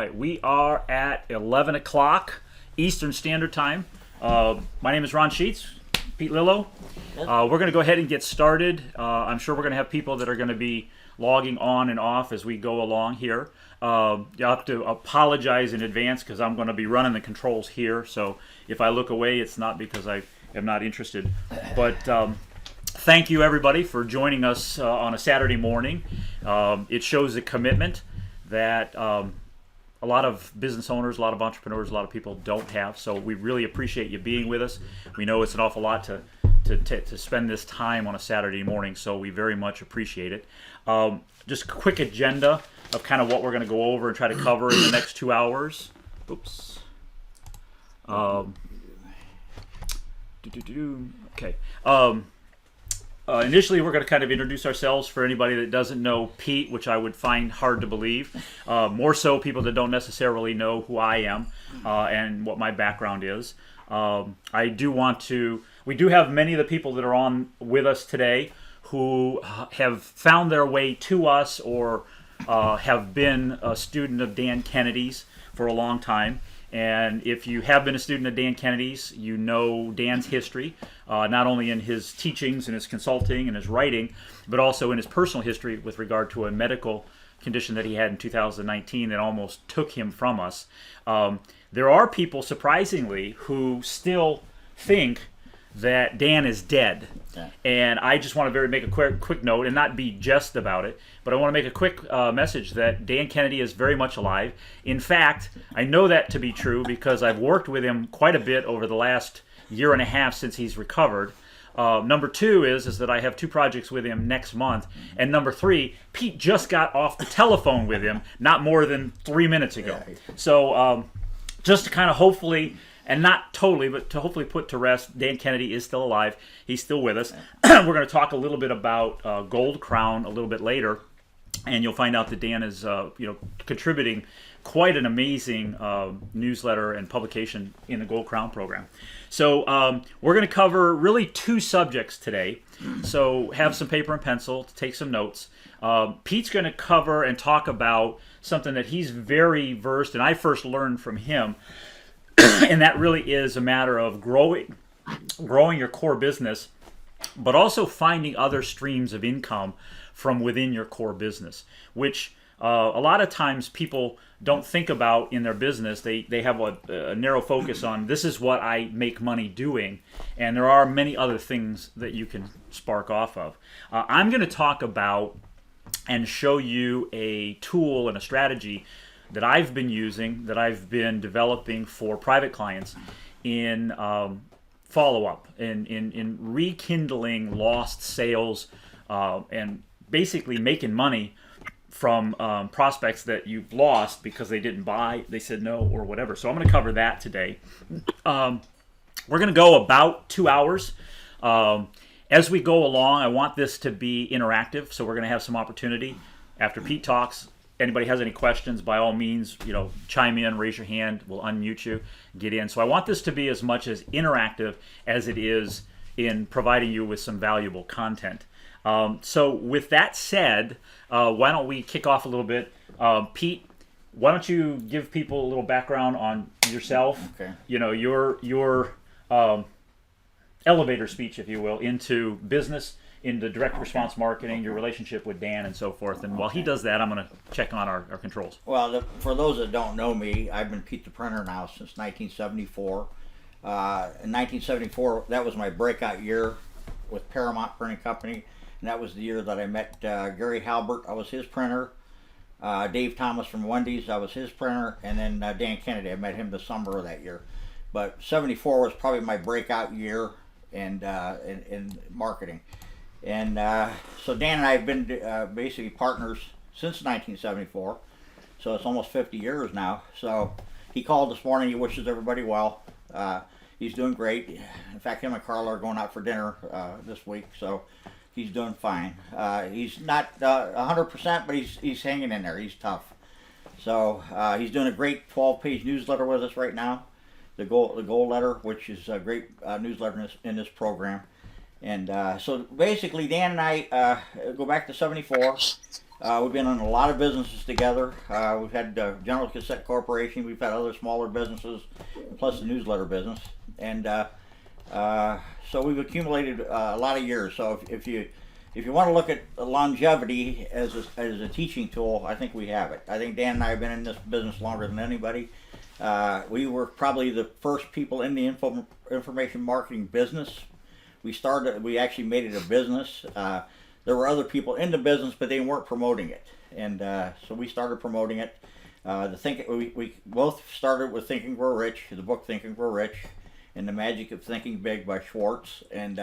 right, we are at 11 o'clock Eastern Standard Time. My name is Ron Sheetz, Pete Lillo. We're going to go ahead and get started. I'm sure we're going to have people that are going to be logging on and off as we go along here. You'll have to apologize in advance because I'm going to be running the controls here. So if I look away, it's not because I am not interested. But thank you, everybody, for joining us on a Saturday morning. It shows the commitment that a lot of business owners, a lot of entrepreneurs, a lot of people don't have. So we really appreciate you being with us. We know it's an awful lot to spend this time on a Saturday morning, so we very much appreciate it. Just a quick agenda of kind of what we're going to go over and try to cover in the next 2 hours. Oops. Okay. Initially, we're going to kind of introduce ourselves for anybody that doesn't know Pete, which I would find hard to believe. More so people that don't necessarily know who I am and what my background is. We do have many of the people that are on with us today who have found their way to us or have been a student of Dan Kennedy's for a long time. And if you have been a student of Dan Kennedy's, you know Dan's history, not only in his teachings and his consulting and his writing, but also in his personal history with regard to a medical condition that he had in 2019 that almost took him from us. There are people, surprisingly, who still think that Dan is dead. Yeah. And I just want to make a quick note and not be just about it, but I want to make a quick message that Dan Kennedy is very much alive. In fact, I know that to be true because I've worked with him quite a bit over the last year and a half since he's recovered. Number two is that I have 2 projects with him next month. And number 3, Pete just got off the telephone with him not more than 3 minutes ago. So just to kind of hopefully, and not totally, but to hopefully put to rest, Dan Kennedy is still alive. He's still with us. We're going to talk a little bit about Gold Crown a little bit later, and you'll find out that Dan is contributing quite an amazing newsletter and publication in the Gold Crown program. So we're going to cover really 2 subjects today. So have some paper and pencil to take some notes. Pete's going to cover and talk about something that he's very versed in. I first learned from him. And that really is a matter of growing your core business, but also finding other streams of income from within your core business, which a lot of times people don't think about in their business. They have a narrow focus on this is what I make money doing, and there are many other things that you can spark off of. I'm going to talk about and show you a tool and a strategy that I've been using, that I've been developing for private clients in follow-up, in rekindling lost sales, and basically making money from prospects that you've lost because they didn't buy, they said no, or whatever. So I'm going to cover that today. We're going to go about 2 hours. As we go along, I want this to be interactive, so we're going to have some opportunity after Pete talks. Anybody has any questions, by all means, chime in, raise your hand, we'll unmute you, get in. So I want this to be as much as interactive as it is in providing you with some valuable content. So with that said, why don't we kick off a little bit? Pete, why don't you give people a little background on yourself? Okay. Your elevator speech, if you will, into business, into direct response marketing, your relationship with Dan, and so forth. And while he does that, I'm going to check on our controls. Well, for those that don't know me, I've been Pete the Printer now since 1974. In 1974, that was my breakout year with Paramount Printing Company, and that was the year that I met Gary Halbert. I was his printer. Dave Thomas from Wendy's, I was his printer. And then Dan Kennedy, I met him the summer of that year. But 74 was probably my breakout year in marketing. And so Dan and I have been basically partners since 1974, so it's almost 50 years now. So he called this morning, he wishes everybody well. He's doing great. In fact, him and Carla are going out for dinner this week, so he's doing fine. He's not 100%, but he's hanging in there. He's tough. So he's doing a great 12-page newsletter with us right now, the Gold Letter, which is a great newsletter in this program. And so basically, Dan and I go back to 74, We've been in a lot of businesses together. We've had General Cassette Corporation. We've had other smaller businesses, plus the newsletter business, and so we've accumulated a lot of years. So if you want to look at longevity as a teaching tool, I think we have it. I think Dan and I have been in this business longer than anybody. We were probably the first people in the information marketing business. We actually made it a business. There were other people in the business, but they weren't promoting it, and so we started promoting it. We both started with Think and Grow Rich, the book Think and Grow Rich, and The Magic of Thinking Big by Schwartz, and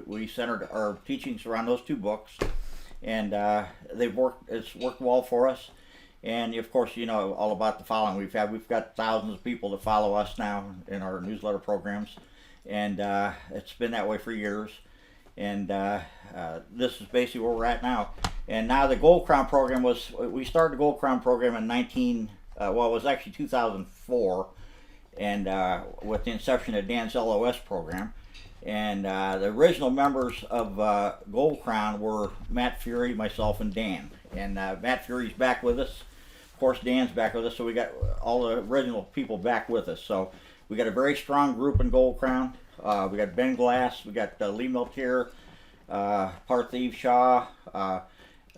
we centered our teachings around those two books, and it's worked well for us. And of course, you know all about the following we've got thousands of people that follow us now in our newsletter programs, and it's been that way for years. And this is basically where we're at now. And now the Gold Crown program we started the Gold Crown program in it was actually 2004, and with the inception of Dan's LOS program. And the original members of Gold Crown were Matt Fury, myself, and Dan. And Matt Fury's back with us. Of course, Dan's back with us, so we got all the original people back with us. So we got a very strong group in Gold Crown. We got Ben Glass, we got Lee Miltier, Parthiv Shaw,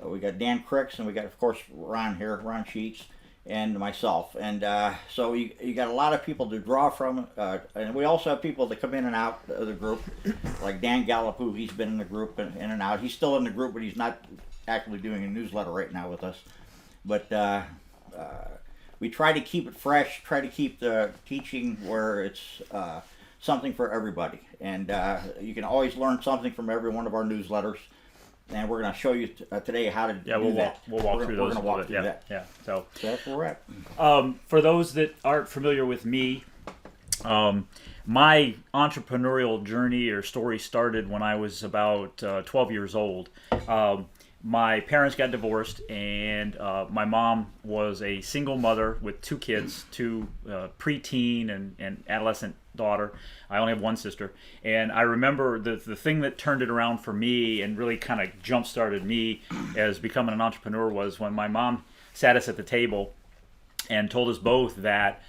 we got Dan Cricks, and we got, of course, Ron Sheetz, and myself. And so you got a lot of people to draw from, and we also have people that come in and out of the group, like Dan Gallup, who he's been in the group in and out. He's still in the group, but he's not actively doing a newsletter right now with us. But we try to keep it fresh, try to keep the teaching where it's something for everybody. And you can always learn something from every one of our newsletters. And we're going to show you today how to do that. We'll walk through those. We're going to walk through that. Yeah. So that's where we're at. For those that aren't familiar with me, my entrepreneurial journey or story started when I was about 12 years old. My parents got divorced, and my mom was a single mother with two kids, two preteen and adolescent daughter. I only have one sister. And I remember the thing that turned it around for me and really kind of jump-started me as becoming an entrepreneur was when my mom sat us at the table and told us both that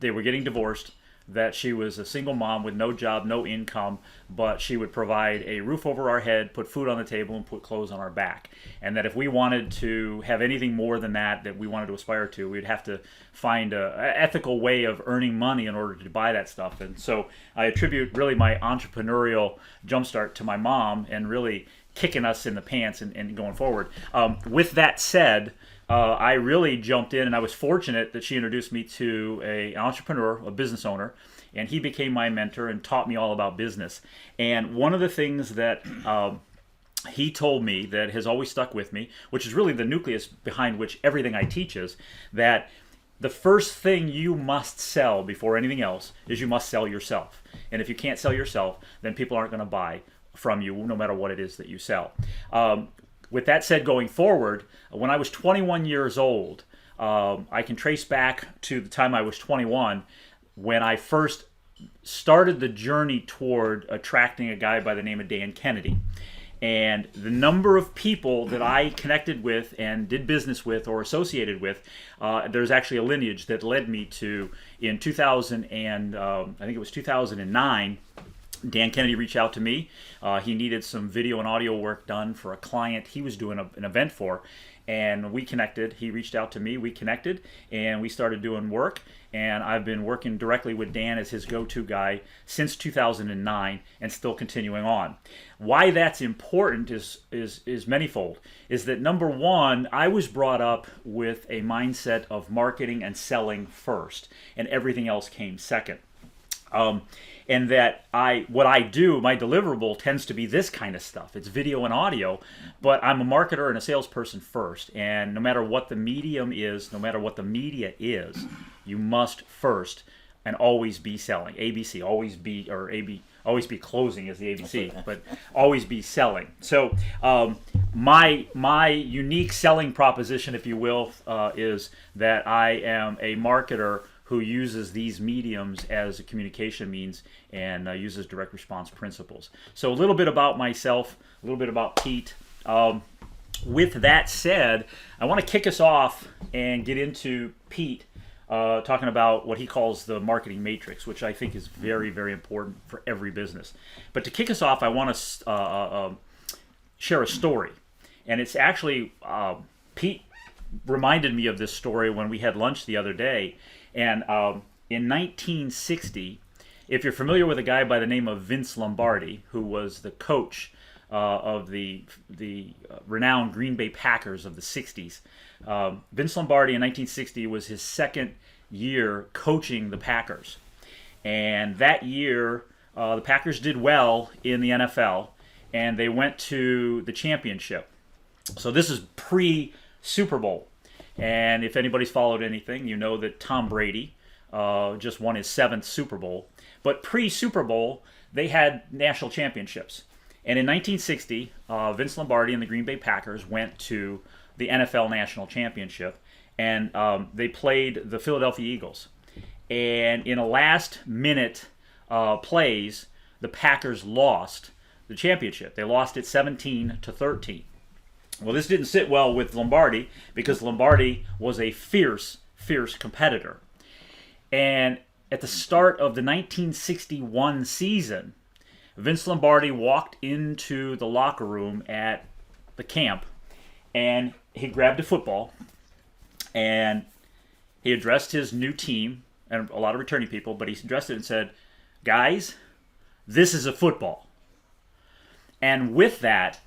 they were getting divorced, that she was a single mom with no job, no income, but she would provide a roof over our head, put food on the table, and put clothes on our back. And that if we wanted to have anything more than that we wanted to aspire to, we'd have to find an ethical way of earning money in order to buy that stuff. And so I attribute really my entrepreneurial jumpstart to my mom and really kicking us in the pants and going forward. With that said, I really jumped in, and I was fortunate that she introduced me to an entrepreneur, a business owner, and he became my mentor and taught me all about business. And one of the things that he told me that has always stuck with me, which is really the nucleus behind which everything I teach is, that the first thing you must sell before anything else is you must sell yourself. And if you can't sell yourself, then people aren't going to buy from you, no matter what it is that you sell. With that said, going forward, when I was 21 years old, I can trace back to the time I was 21 when I first started the journey toward attracting a guy by the name of Dan Kennedy. And the number of people that I connected with and did business with or associated with, there's actually a lineage that led me to, in 2000 and I think it was 2009, Dan Kennedy reached out to me. He needed some video and audio work done for a client he was doing an event for, and we connected. He reached out to me, we connected, and we started doing work. And I've been working directly with Dan as his go-to guy since 2009 and still continuing on. Why that's important is manifold. Is that number one, I was brought up with a mindset of marketing and selling first, and everything else came second. And that what I do, my deliverable tends to be this kind of stuff. It's video and audio, but I'm a marketer and a salesperson first. And no matter what the medium is, no matter what the media is, you must first and always be selling. ABC, always be closing is the ABC, but always be selling. So my unique selling proposition, if you will, is that I am a marketer who uses these mediums as a communication means and uses direct response principles. So a little bit about myself, a little bit about Pete. with that said, I want to kick us off and get into Pete talking about what he calls the marketing matrix, which I think is very, very important for every business. But to kick us off, I want to share a story. And it's actually, Pete reminded me of this story when we had lunch the other day. And in 1960, if you're familiar with a guy by the name of Vince Lombardi, who was the coach of the renowned Green Bay Packers of the 60s, Vince Lombardi in 1960 was his second year coaching the Packers. And that year, the Packers did well in the NFL, and they went to the championship. So this is pre-Super Bowl. And if anybody's followed anything, you know that Tom Brady just won his 7th Super Bowl. But pre-Super Bowl, they had national championships. And in 1960, Vince Lombardi and the Green Bay Packers went to the NFL National Championship, and they played the Philadelphia Eagles. And in a last-minute plays, the Packers lost the championship. They lost it 17-13. Well, this didn't sit well with Lombardi because Lombardi was a fierce, fierce competitor. And at the start of the 1961 season, Vince Lombardi walked into the locker room at the camp, and he grabbed a football, and he addressed his new team and a lot of returning people, but he addressed it and said, "Guys, this is a football." And with that,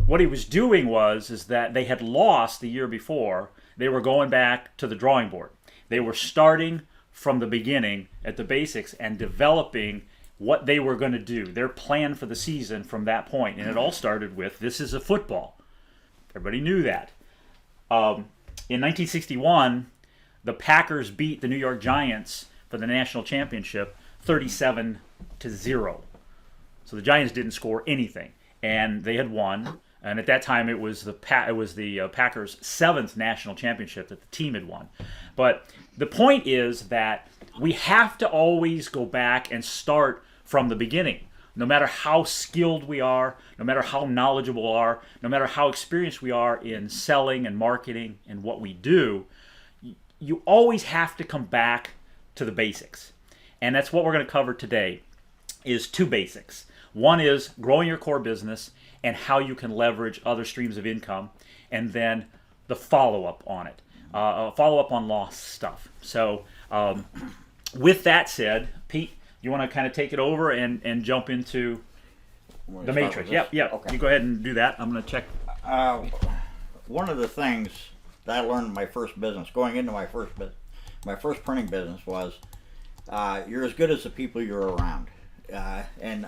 what he was doing is that they had lost the year before. They were going back to the drawing board. They were starting from the beginning at the basics and developing what they were going to do, their plan for the season from that point. And it all started with, this is a football. Everybody knew that. In 1961, the Packers beat the New York Giants for the national championship 37-0. So the Giants didn't score anything, and they had won. And at that time, it was the Packers' 7th national championship that the team had won. But the point is that we have to always go back and start from the beginning. No matter how skilled we are, no matter how knowledgeable we are, no matter how experienced we are in selling and marketing and what we do, you always have to come back to the basics. And that's what we're going to cover today, is 2 basics. One is growing your core business and how you can leverage other streams of income, and then the follow-up on it, follow-up on lost stuff. So with that said, Pete, you want to kind of take it over and jump into the matrix? Yep. Okay. You go ahead and do that. I'm going to check. One of the things that I learned in my first business, going into my first printing business, was you're as good as the people you're around. And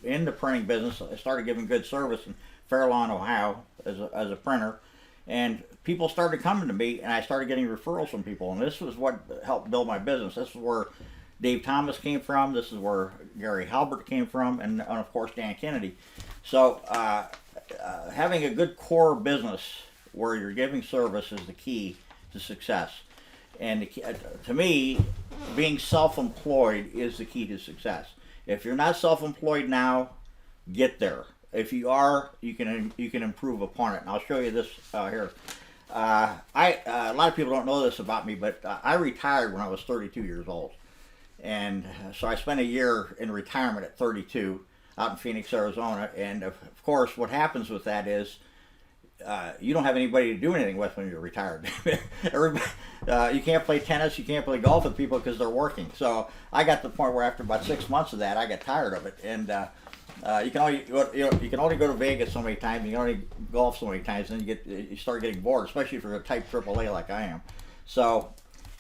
in the printing business, I started giving good service in Fair Lawn, Ohio, as a printer, and people started coming to me, and I started getting referrals from people, and this was what helped build my business. This is where Dave Thomas came from. This is where Gary Halbert came from, and of course Dan Kennedy. So having a good core business where you're giving service is the key to success. And to me, being self-employed is the key to success. If you're not self-employed now, get there. If you are, you can improve upon it. And I'll show you this here. A lot of people don't know this about me, but I retired when I was 32 years old. And so I spent a year in retirement at 32 out in Phoenix, Arizona. And of course, what happens with that is you don't have anybody to do anything with when you're retired. You can't play tennis, you can't play golf with people because they're working. So I got to the point where after about 6 months of that, I got tired of it. And you can only go to Vegas so many times, you can only golf so many times, and then you start getting bored, especially if you're a type AAA like I am. So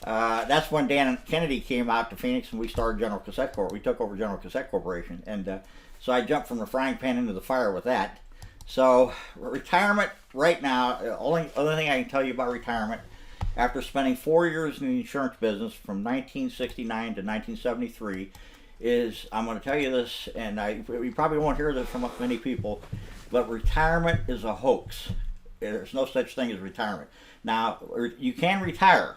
that's when Dan Kennedy came out to Phoenix, and we started General Cassette Corp. We took over General Cassette Corporation, and so I jumped from the frying pan into the fire with that. So retirement right now, only thing I can tell you about retirement, after spending 4 years in the insurance business from 1969 to 1973, is, I'm going to tell you this, and you probably won't hear this from many people, but retirement is a hoax. There's no such thing as retirement. Now, you can retire,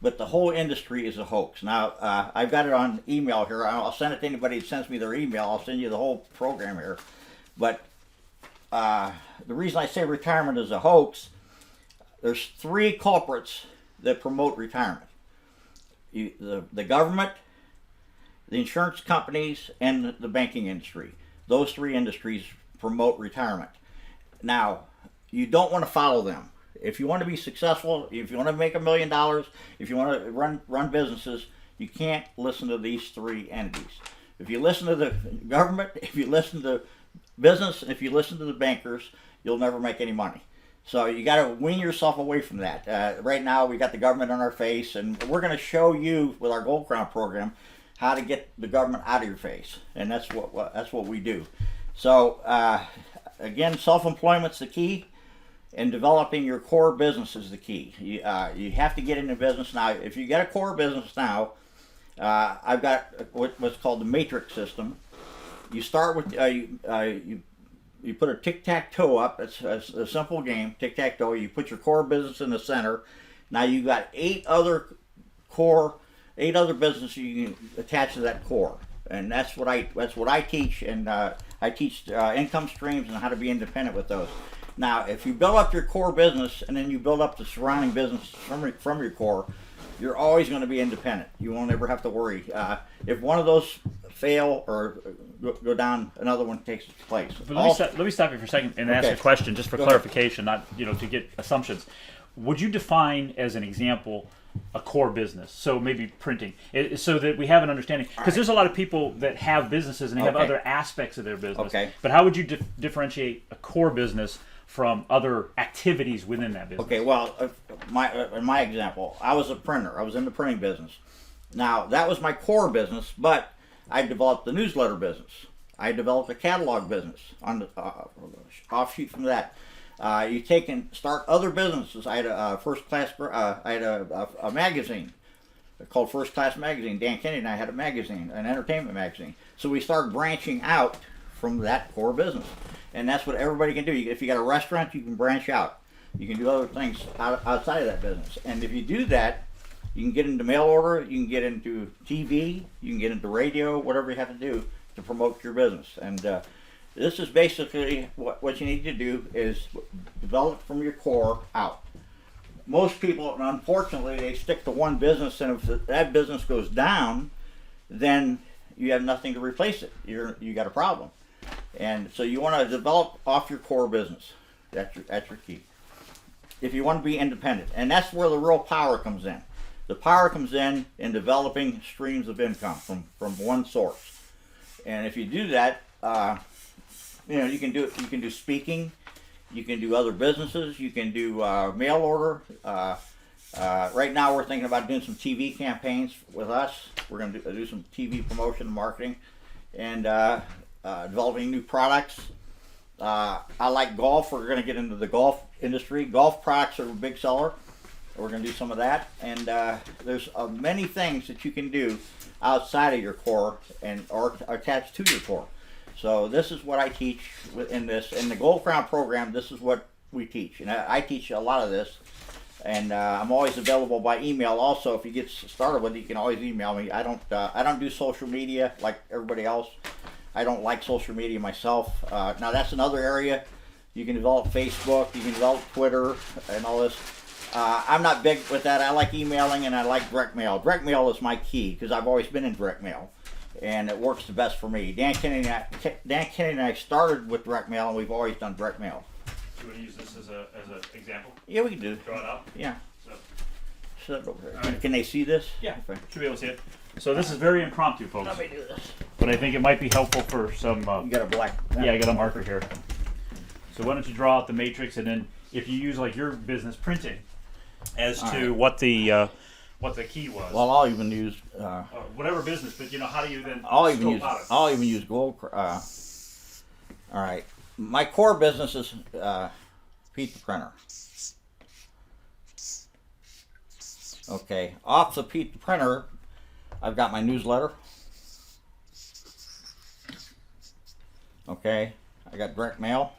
but the whole industry is a hoax. Now, I've got it on email here. I'll send it to anybody who sends me their email. I'll send you the whole program here. But the reason I say retirement is a hoax, there's three culprits that promote retirement. The government, the insurance companies, and the banking industry. Those three industries promote retirement. Now, you don't want to follow them. If you want to be successful, if you want to make $1 million, if you want to run businesses, you can't listen to these three entities. If you listen to the government, if you listen to business, and if you listen to the bankers, you'll never make any money. So you got to wean yourself away from that. Right now, we got the government on our face, and we're going to show you with our Gold Crown program how to get the government out of your face, and that's what we do. So again, self-employment's the key, and developing your core business is the key. You have to get into business now. If you get a core business now, I've got what's called the matrix system. You start with you put a tic-tac-toe up. It's a simple game, tic-tac-toe. You put your core business in the center. Now you've got eight other businesses you can attach to that core, and that's what I teach. And I teach income streams and how to be independent with those. Now, if you build up your core business and then you build up the surrounding business from your core, you're always going to be independent. You won't ever have to worry. If one of those fail or go down, another one takes its place. But let me stop you for a second and ask a question, just for clarification, not to get assumptions. Would you define, as an example, a core business? So maybe printing, so that we have an understanding. Because there's a lot of people that have businesses and they have other aspects of their business. Okay. But how would you differentiate a core business from other activities within that business? Okay, well, in my example, I was a printer. I was in the printing business. Now, that was my core business, but I developed the newsletter business. I developed a catalog business on the offshoot from that. You take and start other businesses. I had a magazine called First Class Magazine. Dan Kennedy and I had a magazine, an entertainment magazine. So we started branching out from that core business. And that's what everybody can do. If you got a restaurant, you can branch out. You can do other things outside of that business. And if you do that, you can get into mail order, you can get into TV, you can get into radio, whatever you have to do to promote your business. And this is basically what you need to do is develop from your core out. Most people, unfortunately, they stick to one business, and if that business goes down, then you have nothing to replace it. You got a problem. And so you want to develop off your core business. That's your key. If you want to be independent, and that's where the real power comes in. The power comes in developing streams of income from one source. And if you do that, you can do speaking, you can do other businesses, you can do mail order. Right now we're thinking about doing some TV campaigns with us. We're going to do some TV promotion and marketing, and developing new products. I like golf. We're going to get into the golf industry. Golf products are a big seller. We're going to do some of that. And there's many things that you can do outside of your core or attached to your core. So this is what I teach in the Gold Crown program. This is what we teach, and I teach a lot of this. And I'm always available by email. Also, if you get started with it, you can always email me. I don't do social media like everybody else. I don't like social media myself. Now that's another area. You can develop Facebook, you can develop Twitter, and all this. I'm not big with that. I like emailing and I like direct mail. Direct mail is my key because I've always been in direct mail, and it works the best for me. Dan Kennedy and I started with direct mail, and we've always done direct mail. Do you want to use this as an example? Yeah, we can do. Draw it out? Yeah. So. Right. Can they see this? Yeah, should be able to see it. So this is very impromptu, folks. Let me do this. But I think it might be helpful for some... You got a black... Yeah, I got a marker here. So why don't you draw out the matrix, and then if you use like your business printing as to what the key was. Well, I'll even use... whatever business, but how do you then I'll even use gold... all right. My core business is Pete the Printer. Okay. Off the Pete the Printer, I've got my newsletter. Okay. I got direct mail.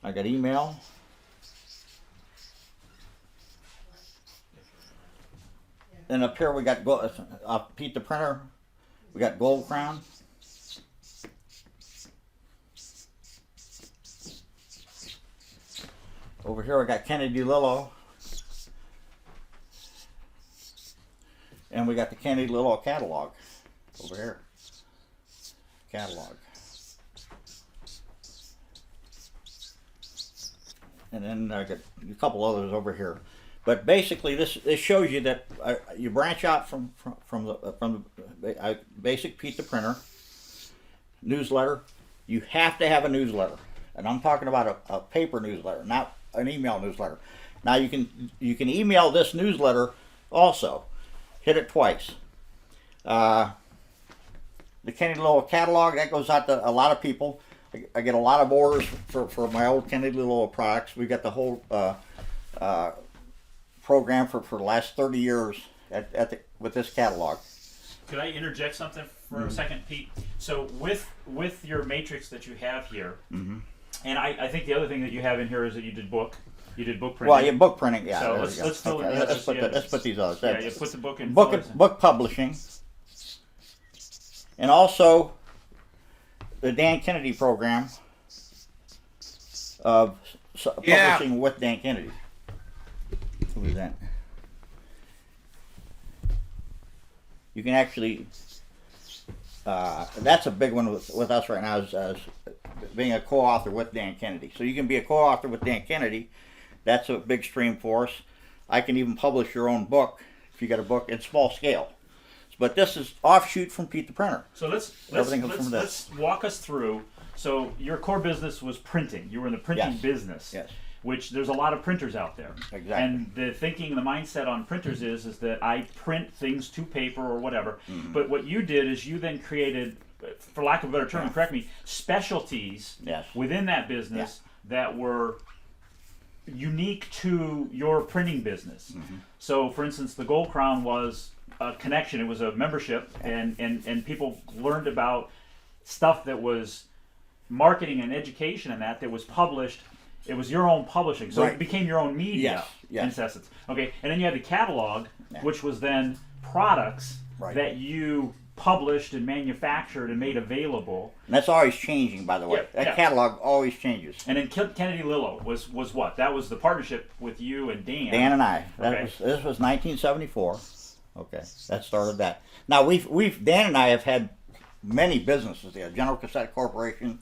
I got email. Then up here we got Pete the Printer. We got Gold Crown. Over here I got Kennedy Lillo. And we got the Kennedy Lillo catalog over here. Catalog. And then I got a couple others over here. But basically, this shows you that you branch out from the basic Pete the Printer newsletter. You have to have a newsletter, and I'm talking about a paper newsletter, not an email newsletter. Now you can email this newsletter also. Hit it twice. The Kennedy Lillo catalog that goes out to a lot of people. I get a lot of orders for my old Kennedy Lillo products. We got the whole program for the last 30 years with this catalog. Could I interject something for a second, Pete? So with your matrix that you have here, and I think the other thing that you have in here is that you did book printing. Well, yeah, book printing. Yeah. So let's still okay, let's put these others. Yeah, you put the book in. Book publishing, and also the Dan Kennedy program of publishing with Dan Kennedy. Who is that? You can actually, that's a big one with us right now, is being a co-author with Dan Kennedy. So you can be a co-author with Dan Kennedy. That's a big stream for us. I can even publish your own book if you got a book in small scale. But this is offshoot from Pete the Printer. So let's walk us through. So your core business was printing. You were in the printing business. Yes. Which there's a lot of printers out there. Exactly. And the thinking, the mindset on printers is that I print things to paper or whatever. But what you did is you then created, for lack of a better term, correct me, specialties within that business that were unique to your printing business. So for instance, the Gold Crown was a connection. It was a membership, and people learned about stuff that was marketing and education and that was published. It was your own publishing, so it became your own media in essence. Okay, and then you had the catalog, which was then products that you published and manufactured and made available. And that's always changing, by the way. That catalog always changes. And then Kennedy Lillo was what? That was the partnership with you and Dan. Dan and I. This was 1974. Okay, that started that. Now Dan and I have had many businesses there. General Cassette Corporation.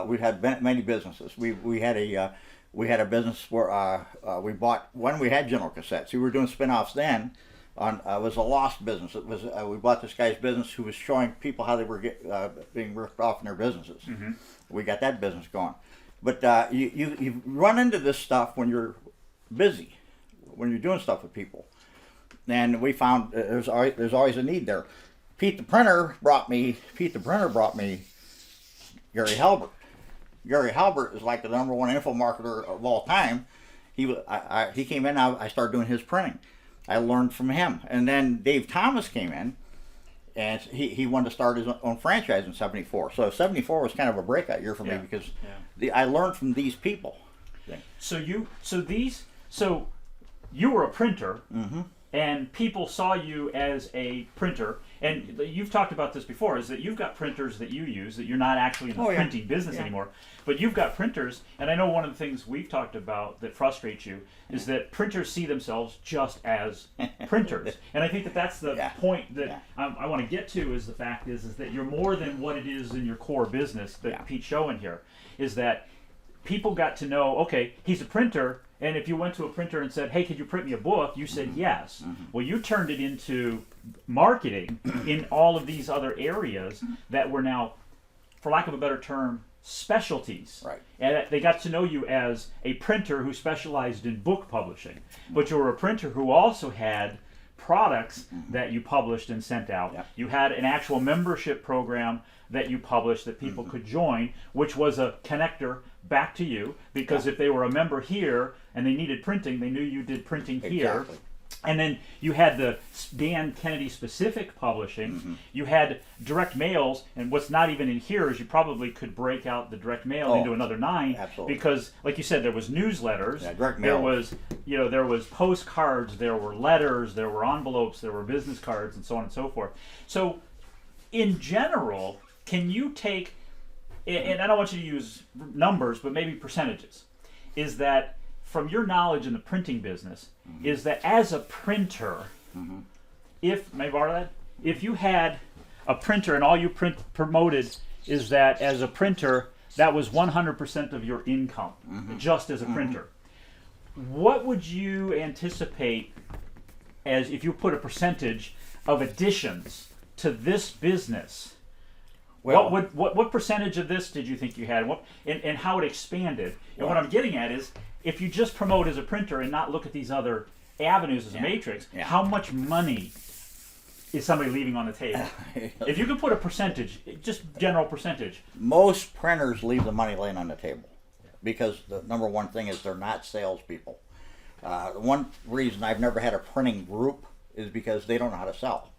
We've had many businesses. We had a business where we bought when we had General Cassettes. We were doing spin-offs then. It was a lost business. It was we bought this guy's business who was showing people how they were being ripped off in their businesses. We got that business going. But you run into this stuff when you're busy, when you're doing stuff with people. And we found there's always a need there. Pete the Printer brought me Gary Halbert. Gary Halbert is like the #1 info marketer of all time. He came in. I started doing his printing. I learned from him, and then Dave Thomas came in, and he wanted to start his own franchise in '74. So '74 was kind of a breakout year for me because I learned from these people. So you were a printer, and people saw you as a printer. And you've talked about this before, is that you've got printers that you use, that you're not actually in the printing business anymore, but you've got printers, and I know one of the things we've talked about that frustrates you is that printers see themselves just as printers. And I think that that's the point that I want to get to, is the fact is that you're more than what it is in your core business that Pete's showing here, is that people got to know, okay, he's a printer, and if you went to a printer and said, hey, could you print me a book? You said yes. Well, you turned it into marketing in all of these other areas that were now, for lack of a better term, specialties. Right. And they got to know you as a printer who specialized in book publishing. But you were a printer who also had products that you published and sent out. You had an actual membership program that you published that people could join, which was a connector back to you, because if they were a member here and they needed printing, they knew you did printing here. And then you had the Dan Kennedy specific publishing. You had direct mails, and what's not even in here is you probably could break out the direct mail into another 9, because, like you said, there was newsletters, there was, there was postcards, there were letters, there were envelopes, there were business cards, and so on and so forth. So in general, can you take, and I don't want you to use numbers, but maybe percentages, is that from your knowledge in the printing business, is that as a printer, if, may I borrow that? If you had a printer and all you promoted is that as a printer, that was 100% of your income, just as a printer. What would you anticipate as if you put a percentage of additions to this business? Well, What percentage of this did you think you had, and how it expanded? And what I'm getting at is, if you just promote as a printer and not look at these other avenues as a matrix, how much money is somebody leaving on the table? If you could put a percentage, just general percentage. most printers leave the money laying on the table because the number one thing is they're not salespeople. One reason I've never had a printing group is because they don't know how to sell.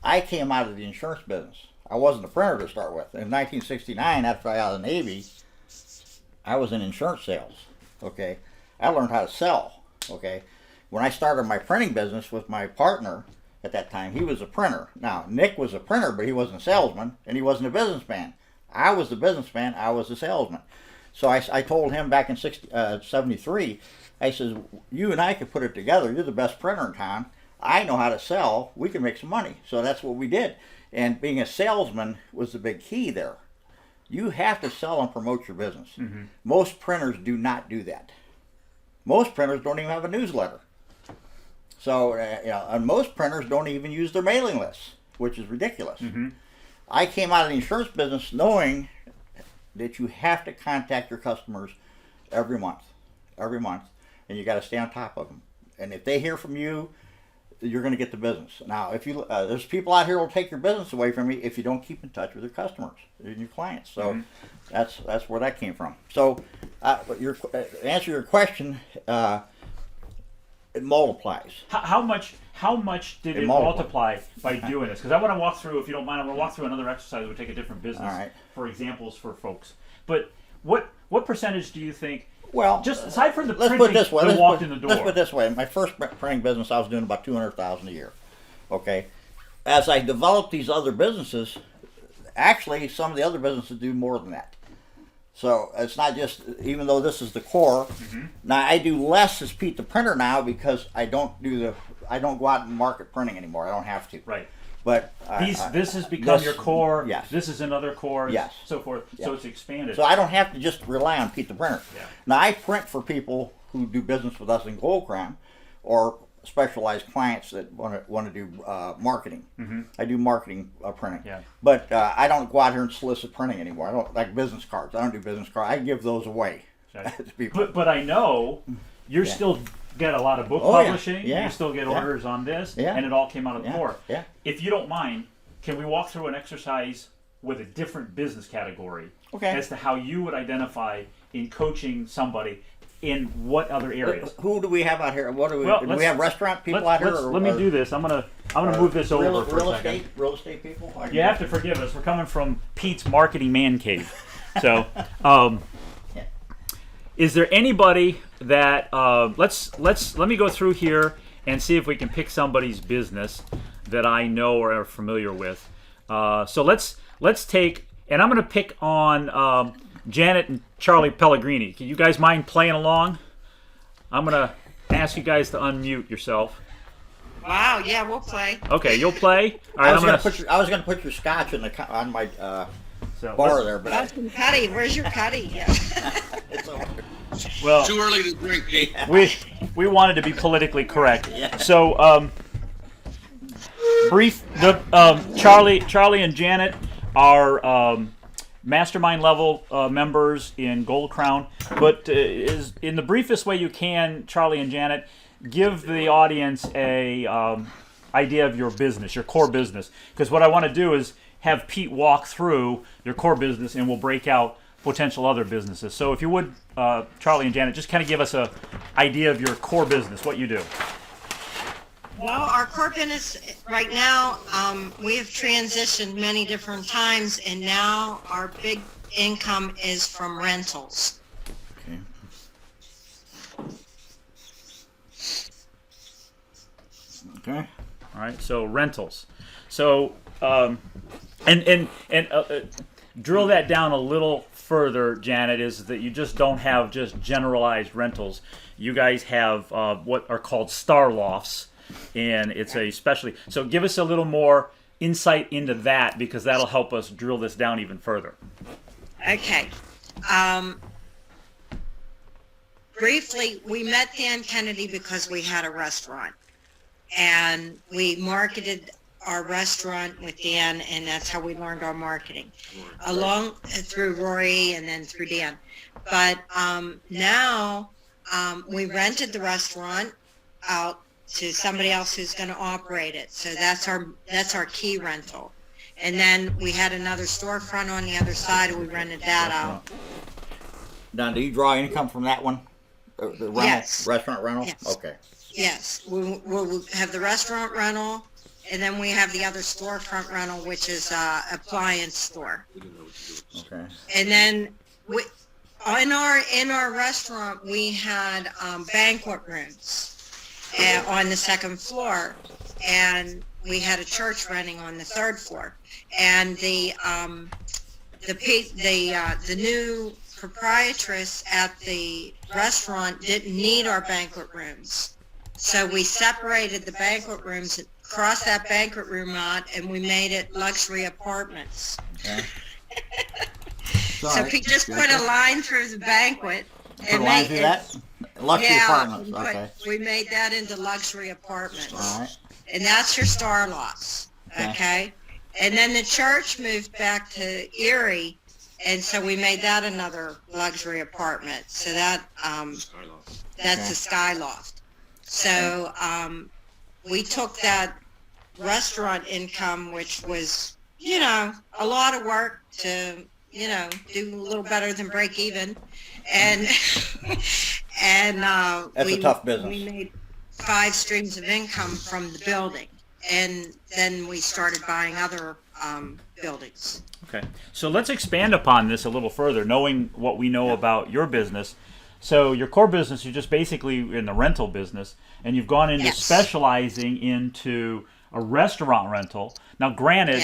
I came out of the insurance business. I wasn't a printer to start with. In 1969, after I got out of the Navy, I was in insurance sales. Okay, I learned how to sell. Okay, when I started my printing business with my partner at that time, he was a printer. Now, Nick was a printer, but he wasn't a salesman, and he wasn't a businessman. I was the businessman, I was the salesman. So I told him back in 73, I says, you and I could put it together. You're the best printer in town. I know how to sell. We can make some money. So that's what we did. And being a salesman was the big key there. You have to sell and promote your business. Most printers do not do that. Most printers don't even have a newsletter. So, and most printers don't even use their mailing lists, which is ridiculous. I came out of the insurance business knowing that you have to contact your customers every month, and you got to stay on top of them. And if they hear from you, you're going to get the business. Now, if you there's people out here who will take your business away from you if you don't keep in touch with your customers and your clients. So that's where that came from. So, answer your question. It multiplies. How much did it multiply by doing this? Because I want to walk through, if you don't mind, I want to walk through another exercise that would take a different business for examples for folks. But what percentage do you think? Well, just aside from the let's printing put it this way. that walked in the door. Let's put it this way. In my first printing business, I was doing about $200,000 a year. Okay, as I developed these other businesses, actually, some of the other businesses do more than that. So it's not just, even though this is the core. Now I do less as Pete the Printer now because I don't go out and market printing anymore. I don't have to. Right. But this has become your core. Yes. This is another core. Yes. So forth. Yes. So it's expanded. So I don't have to just rely on Pete the Printer. Yeah. Now I print for people who do business with us in Gold Crown, or specialized clients that want to do marketing. I do marketing printing. Yeah. But I don't go out here and solicit printing anymore. I don't like business cards. I don't do business cards. I give those away to people. But I know you're still get a lot of book publishing. Yeah. You still get orders on this, Yeah. and it all came out of the core. Yeah. If you don't mind, can we walk through an exercise with a different business category as to how you would identify in coaching somebody in what other areas? Who do we have out here? What do we? Do we have restaurant people out here? Let me do this. I'm gonna move this over for a second. Real estate people. You have to forgive us. We're coming from Pete's marketing man cave. So, is there anybody that let me go through here and see if we can pick somebody's business that I know or are familiar with. So let's take, and I'm going to pick on Janet and Charlie Pellegrini. Can you guys mind playing along? I'm going to ask you guys to unmute yourself. Wow, yeah, we'll play. Okay, you'll play. All right, I was going to put your scotch on my bar there, but that's some cutty. Where's your cutty? Yeah. It's over. Well, too early to drink, Pete. We wanted to be politically correct. Yeah. So, Charlie and Janet are Mastermind level members in Gold Crown. But is in the briefest way you can, Charlie and Janet, give the audience a idea of your business, your core business. Because what I want to do is have Pete walk through your core business, and we'll break out potential other businesses. So if you would, Charlie and Janet, just kind of give us a idea of your core business, what you do. Well, our core business right now, we have transitioned many different times, and now our big income is from rentals. Okay. All right, so rentals. So And drill that down a little further, Janet, is that you just don't have just generalized rentals. You guys have what are called star lofts, and it's a specialty. So give us a little more insight into that, because that'll help us drill this down even further. Okay. Briefly, we met Dan Kennedy because we had a restaurant, and we marketed our restaurant with Dan, and that's how we learned our marketing, along through Rory and then through Dan. But now we rented the restaurant out to somebody else who's going to operate it. So that's our key rental. And then we had another storefront on the other side, and we rented that out. Now, do you draw income from that one? The rental, Yes. Restaurant rental? Yes. Okay. Yes, we'll have the restaurant rental, and then we have the other storefront rental, which is appliance store. Okay. And then in our restaurant, we had banquet rooms on the second floor, and we had a church renting on the third floor. And the new proprietress at the restaurant didn't need our banquet rooms, so we separated the banquet rooms, crossed that banquet room out, and we made it luxury apartments. Okay. So we just put a line through the banquet. Put a line through that? Luxury apartments. Okay. We made that into luxury apartments. All right. And that's your star lofts. Okay. And then the church moved back to Erie, and so we made that another luxury apartment. So that's the sky loft. So we took that restaurant income, which was, a lot of work to, do a little better than break even. And That's a tough business. We made 5 streams of income from the building. And then we started buying other buildings. Okay, so let's expand upon this a little further, knowing what we know about your business. So your core business, you're just basically in the rental business, and you've gone into specializing into a restaurant rental. Now, granted,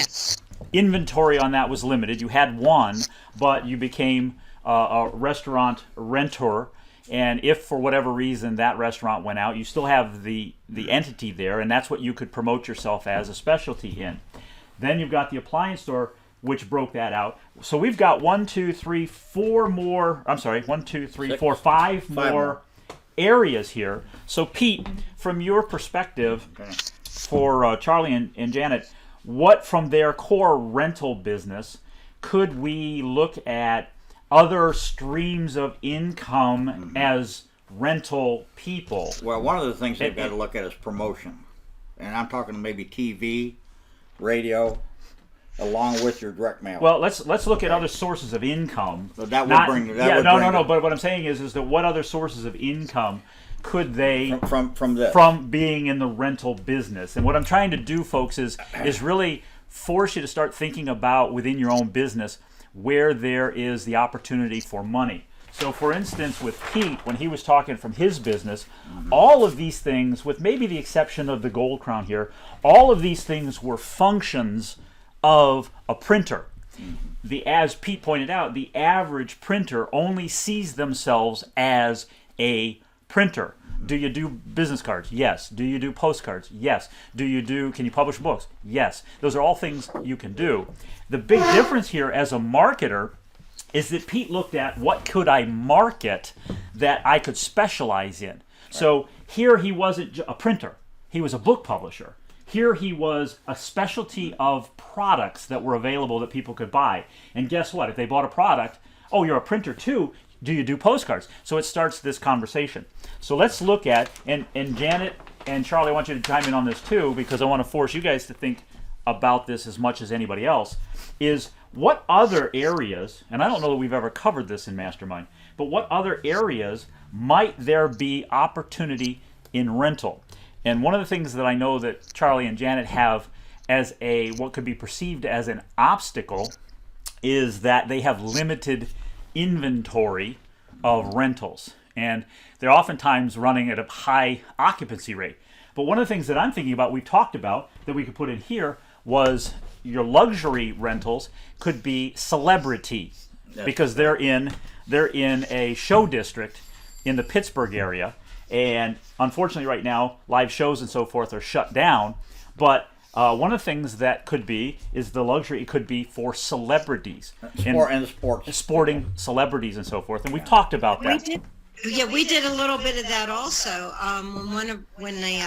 inventory on that was limited. You had one, but you became a restaurant renter. And if for whatever reason that restaurant went out, you still have the entity there, and that's what you could promote yourself as a specialty in. Then you've got the appliance store, which broke that out. So we've got 5 more areas here. So Pete, from your perspective, for Charlie and Janet, what from their core rental business could we look at other streams of income as rental people? Well, one of the things they've got to look at is promotion. And I'm talking maybe TV, radio, along with your direct mail. Well, let's look at other sources of income. So that would bring. No. But what I'm saying is that what other sources of income could they from this, from being in the rental business? And what I'm trying to do, folks, is really force you to start thinking about within your own business where there is the opportunity for money. So, for instance, with Pete, when he was talking from his business, all of these things, with maybe the exception of the Gold Crown here, all of these things were functions of a printer. As Pete pointed out, the average printer only sees themselves as a printer. Do you do business cards? Yes. Do you do postcards? Yes. Can you publish books? Yes. Those are all things you can do. The big difference here as a marketer is that Pete looked at what could I market that I could specialize in. Right. So here he wasn't a printer. He was a book publisher. Here he was a specialty of products that were available that people could buy. And guess what? If they bought a product, oh, you're a printer too. Do you do postcards? So it starts this conversation. So let's look at, and Janet and Charlie, I want you to chime in on this too, because I want to force you guys to think about this as much as anybody else, is what other areas, and I don't know that we've ever covered this in Mastermind, but what other areas might there be opportunity in rental? And one of the things that I know that Charlie and Janet have as what could be perceived as an obstacle is that they have limited inventory of rentals. And they're oftentimes running at a high occupancy rate. But one of the things that I'm thinking about, we talked about, that we could put in here was your luxury rentals could be celebrity, because they're in a show district in the Pittsburgh area, and unfortunately right now live shows and so forth are shut down. But one of the things that could be is the luxury. It could be for celebrities and sports, sporting celebrities and so forth. And we've talked about that. We did a little bit of that also. When the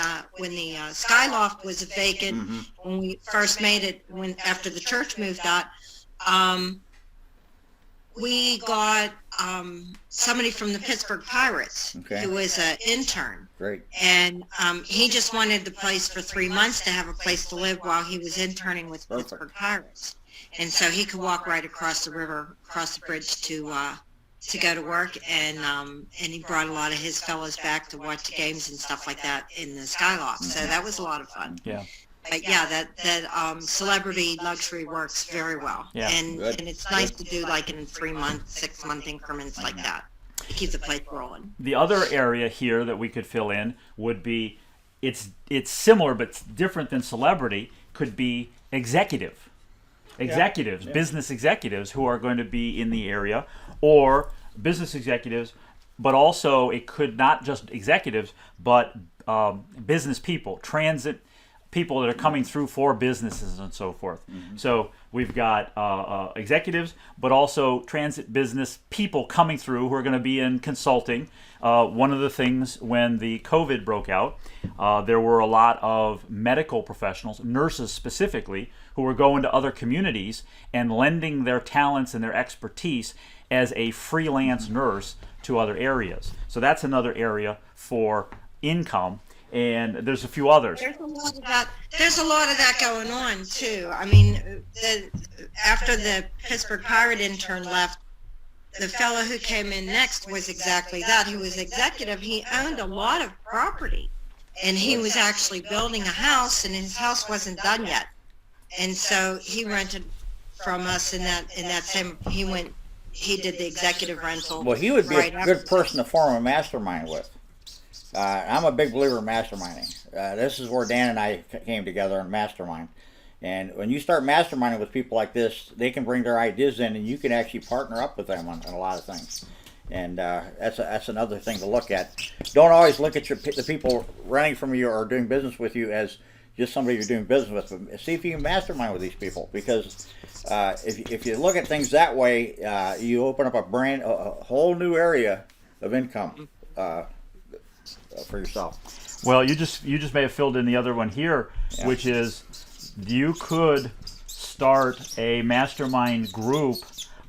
Skyloft was vacant, when we first made it, after the church moved out, we got somebody from the Pittsburgh Pirates who was an intern. Great. And he just wanted the place for 3 months to have a place to live while he was interning with Pittsburgh Pirates, and so he could walk right across the river, across the bridge to go to work, and he brought a lot of his fellows back to watch the games and stuff like that in the Skyloft. So that was a lot of fun. Yeah. But yeah, that celebrity luxury works very well. Yeah. And it's nice to do like in 3 month, 6 month increments like that. To keep the place rolling. The other area here that we could fill in would be, it's similar but different than celebrity, could be executives, business executives who are going to be in the area, or business executives, but also it could not just executives, but business people, transit people that are coming through for businesses and so forth. So we've got executives, but also transit business people coming through who are going to be in consulting. One of the things when the COVID broke out, there were a lot of medical professionals, nurses specifically, who were going to other communities and lending their talents and their expertise as a freelance nurse to other areas. So that's another area for income. And there's a few others. There's a lot of that going on too. I mean, after the Pittsburgh Pirate intern left, the fellow who came in next was exactly that. He was executive. He owned a lot of property, and he was actually building a house, and his house wasn't done yet. And so he rented from us in that same. He did the executive rental. Well, he would be a good person to form a mastermind with. I'm a big believer in masterminding. This is where Dan and I came together in Mastermind. And when you start masterminding with people like this, they can bring their ideas in, and you can actually partner up with them on a lot of things. And that's another thing to look at. Don't always look at the people renting from you or doing business with you as just somebody you're doing business with. But see if you can mastermind with these people, because if you look at things that way, you open up a whole new area of income for yourself. Well, you just may have filled in the other one here, which is you could start a mastermind group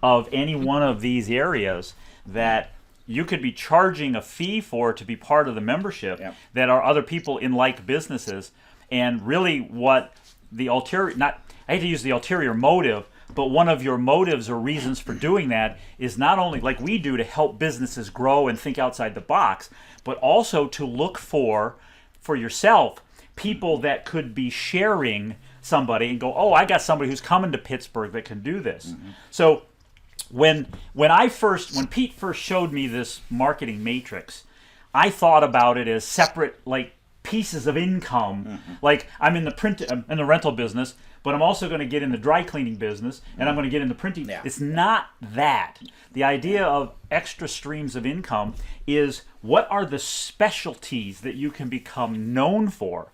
of any one of these areas that you could be charging a fee for to be part of the membership, that are other people in like businesses. And really what the ulterior, I hate to use the ulterior motive, but one of your motives or reasons for doing that is not only, like we do, to help businesses grow and think outside the box, but also to look for yourself people that could be sharing somebody and go, oh, I got somebody who's coming to Pittsburgh that can do this. So when Pete first showed me this marketing matrix, I thought about it as separate, like, pieces of income. Like, I'm in the rental business, but I'm also going to get in the dry cleaning business, and I'm going to get in the printing. It's not that. The idea of extra streams of income is, what are the specialties that you can become known for?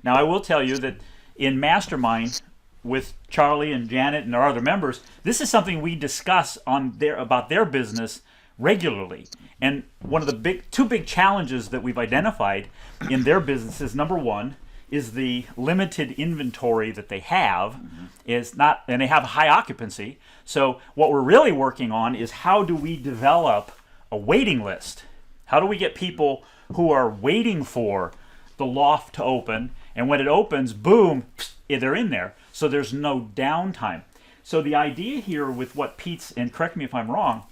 Now, I will tell you that in Mastermind with Charlie and Janet and our other members, this is something we discuss about their business regularly. And one of the two big challenges that we've identified in their business is, number one, is the limited inventory that they have and they have high occupancy. So what we're really working on is, how do we develop a waiting list? How do we get people who are waiting for the loft to open, and when it opens, boom, they're in there. So there's no downtime. So the idea here with what Pete's, and correct me if I'm wrong,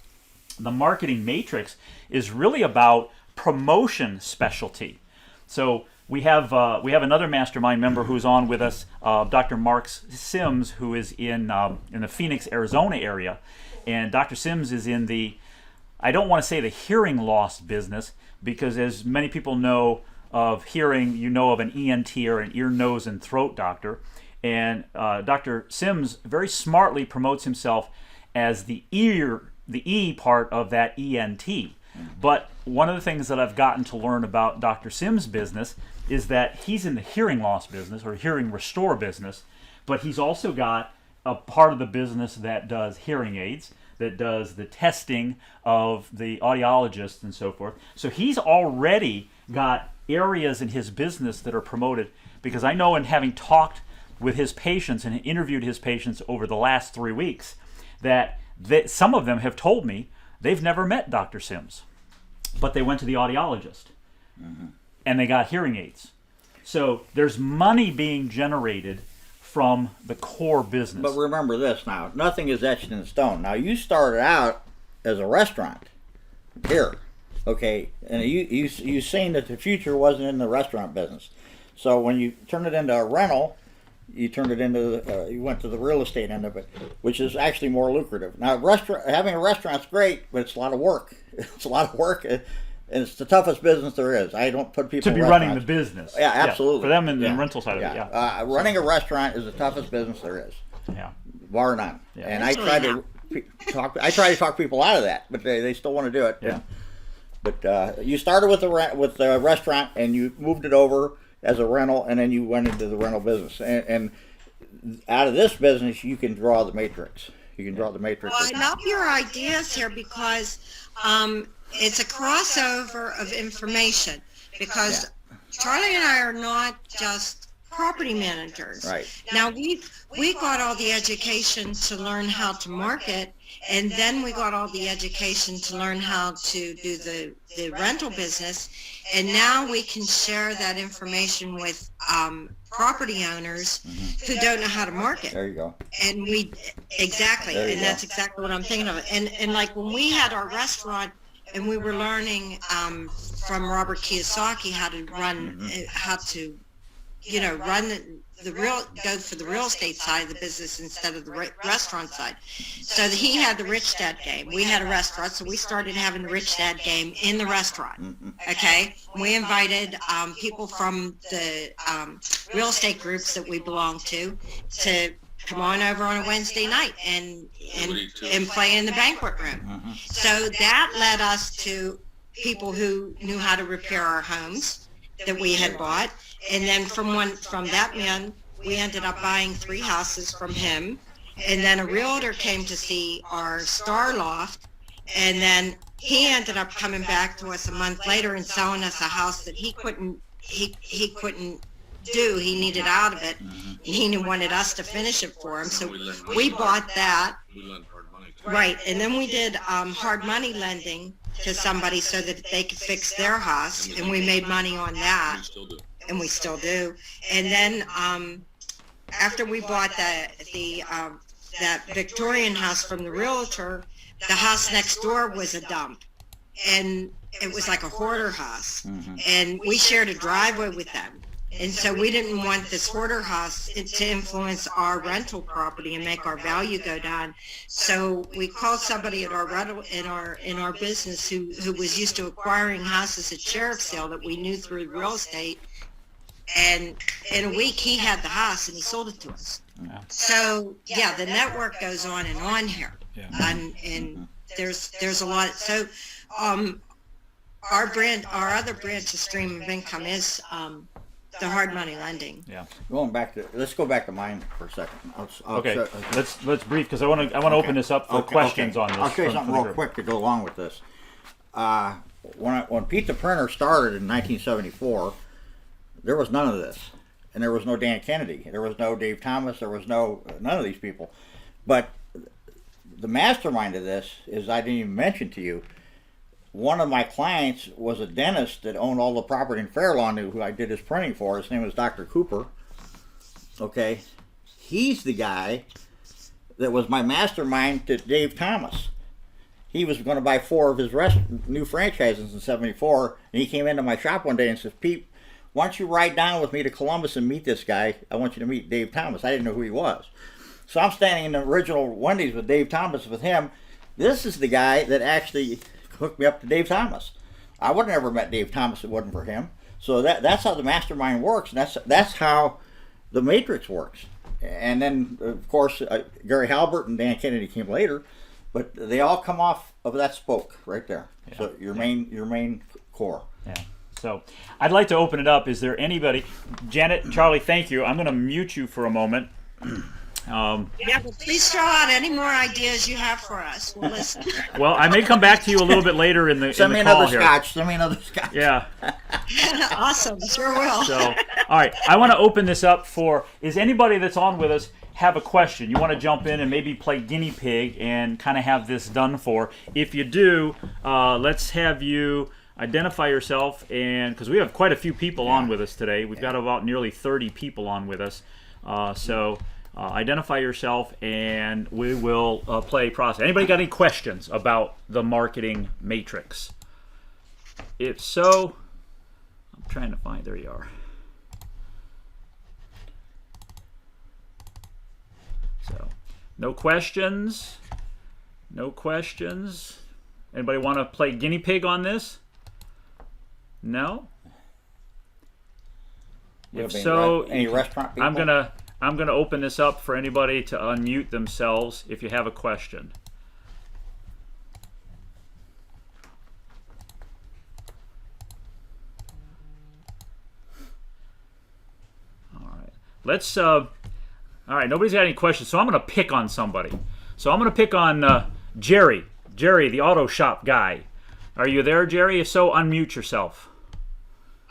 the marketing matrix is really about promotion specialty. So we have another mastermind member who's on with us, Dr. Mark Sims, who is in the Phoenix, Arizona area, and Dr. Sims is in the, I don't want to say the hearing loss business, because as many people know of hearing, you know of an ENT or an ear, nose, and throat doctor, And Dr. Sims very smartly promotes himself as the E part of that ENT. But one of the things that I've gotten to learn about Dr. Sims' business is that he's in the hearing loss business or hearing restore business, but he's also got a part of the business that does hearing aids, that does the testing of the audiologists and so forth. So he's already got areas in his business that are promoted, because I know, in having talked with his patients and interviewed his patients over the last 3 weeks, that some of them have told me they've never met Dr. Sims, but they went to the audiologist and they got hearing aids. So there's money being generated from the core business. But remember this now, nothing is etched in stone. Now, you started out as a restaurant here, okay, and you seen that the future wasn't in the restaurant business. So when you turned it into a rental, you turned it into you went to the real estate end of it, which is actually more lucrative. Now, having a restaurant's great, but it's a lot of work. It's a lot of work, and it's the toughest business there is. I don't put people to be in running the business. Yeah, absolutely. For them in the rental side of it, running a restaurant is the toughest business there is. Yeah. Bar none. Yeah. And I try to talk people out of that, but they still want to do it. Yeah. But you started with the restaurant, and you moved it over as a rental, and then you went into the rental business. And out of this business, you can draw the matrix. You can draw the matrix. Well, I love your ideas here because it's a crossover of information. Because Charlie and I are not just property managers. Right. Now we got all the education to learn how to market, and then we got all the education to learn how to do the rental business, and now we can share that information with property owners who don't know how to market. There you go. And that's exactly what I'm thinking of. And like when we had our restaurant, and we were learning from Robert Kiyosaki how to run, go for the real estate side of the business instead of the restaurant side. So he had the Rich Dad game. We had a restaurant, so we started having the Rich Dad game in the restaurant. Okay, we invited people from the real estate groups that we belong to come on over on a Wednesday night and play in the banquet room. So that led us to people who knew how to repair our homes that we had bought. And then from that man, we ended up buying 3 houses from him. And then a realtor came to see our star loft. And then he ended up coming back to us a month later and selling us a house that he couldn't do. He needed out of it. And he wanted us to finish it for him. So we bought that. We lent hard money to Right. And then we did hard money lending to somebody so that they could fix their house. And we made money on that. We still do. And we still do. And then after we bought that Victorian house from the realtor, the house next door was a dump, and it was like a hoarder house, and we shared a driveway with them. And so we didn't want this hoarder house to influence our rental property and make our value go down. So we called somebody at our rental in our business who was used to acquiring houses at sheriff's sale that we knew through real estate. And in a week, he had the house and he sold it to us. Yeah. So yeah, the network goes on and on here, and there's a lot. So our other branch of stream of income is the hard money lending. Yeah. Let's go back to mine for a second. Okay. Let's brief, because I want to open this up for questions on this. I'll show you something real quick to go along with this. When Pete the Printer started in 1974. There was none of this, and there was no Dan Kennedy, there was no Dave Thomas, there was none of these people. But the mastermind of this is, I didn't even mention to you, one of my clients was a dentist that owned all the property in Fairlawn, who I did his printing for. His name was Dr. Cooper. Okay, he's the guy that was my mastermind to Dave Thomas. He was going to buy 4 of his new franchises in '74, and he came into my shop one day and said, "Pete, why don't you ride down with me to Columbus and meet this guy? I want you to meet Dave Thomas." I didn't know who he was. So I'm standing in the original Wendy's with Dave Thomas with him. This is the guy that actually hooked me up to Dave Thomas. I would have never met Dave Thomas if it wasn't for him. So that's how the mastermind works. And that's how the matrix works. And then, of course, Gary Halbert and Dan Kennedy came later, but they all come off of that spoke right there. Yeah. So your main core. Yeah. So I'd like to open it up. Is there anybody? Janet, Charlie, thank you. I'm going to mute you for a moment. Yeah, but please throw out any more ideas you have for us. We'll listen. Well, I may come back to you a little bit later in the Send me call another here. scotch. Send me another scotch. Yeah. Awesome. Sure will. So, all right. I want to open this up for, is anybody that's on with us have a question? You want to jump in and maybe play guinea pig and kind of have this done for? If you do, let's have you identify yourself, and because we have quite a few people on with us today. We've got about nearly 30 people on with us. Identify yourself, and we will play process. Anybody got any questions about the marketing matrix? If so, I'm trying to find. There you are. So, no questions. No questions. Anybody want to play guinea pig on this? No. If so, any restaurant people? I'm gonna open this up for anybody to unmute themselves if you have a question. All right. Let's. All right. Nobody's got any questions, so I'm gonna pick on somebody. So I'm gonna pick on Jerry. Jerry, the auto shop guy. Are you there, Jerry? If so, unmute yourself.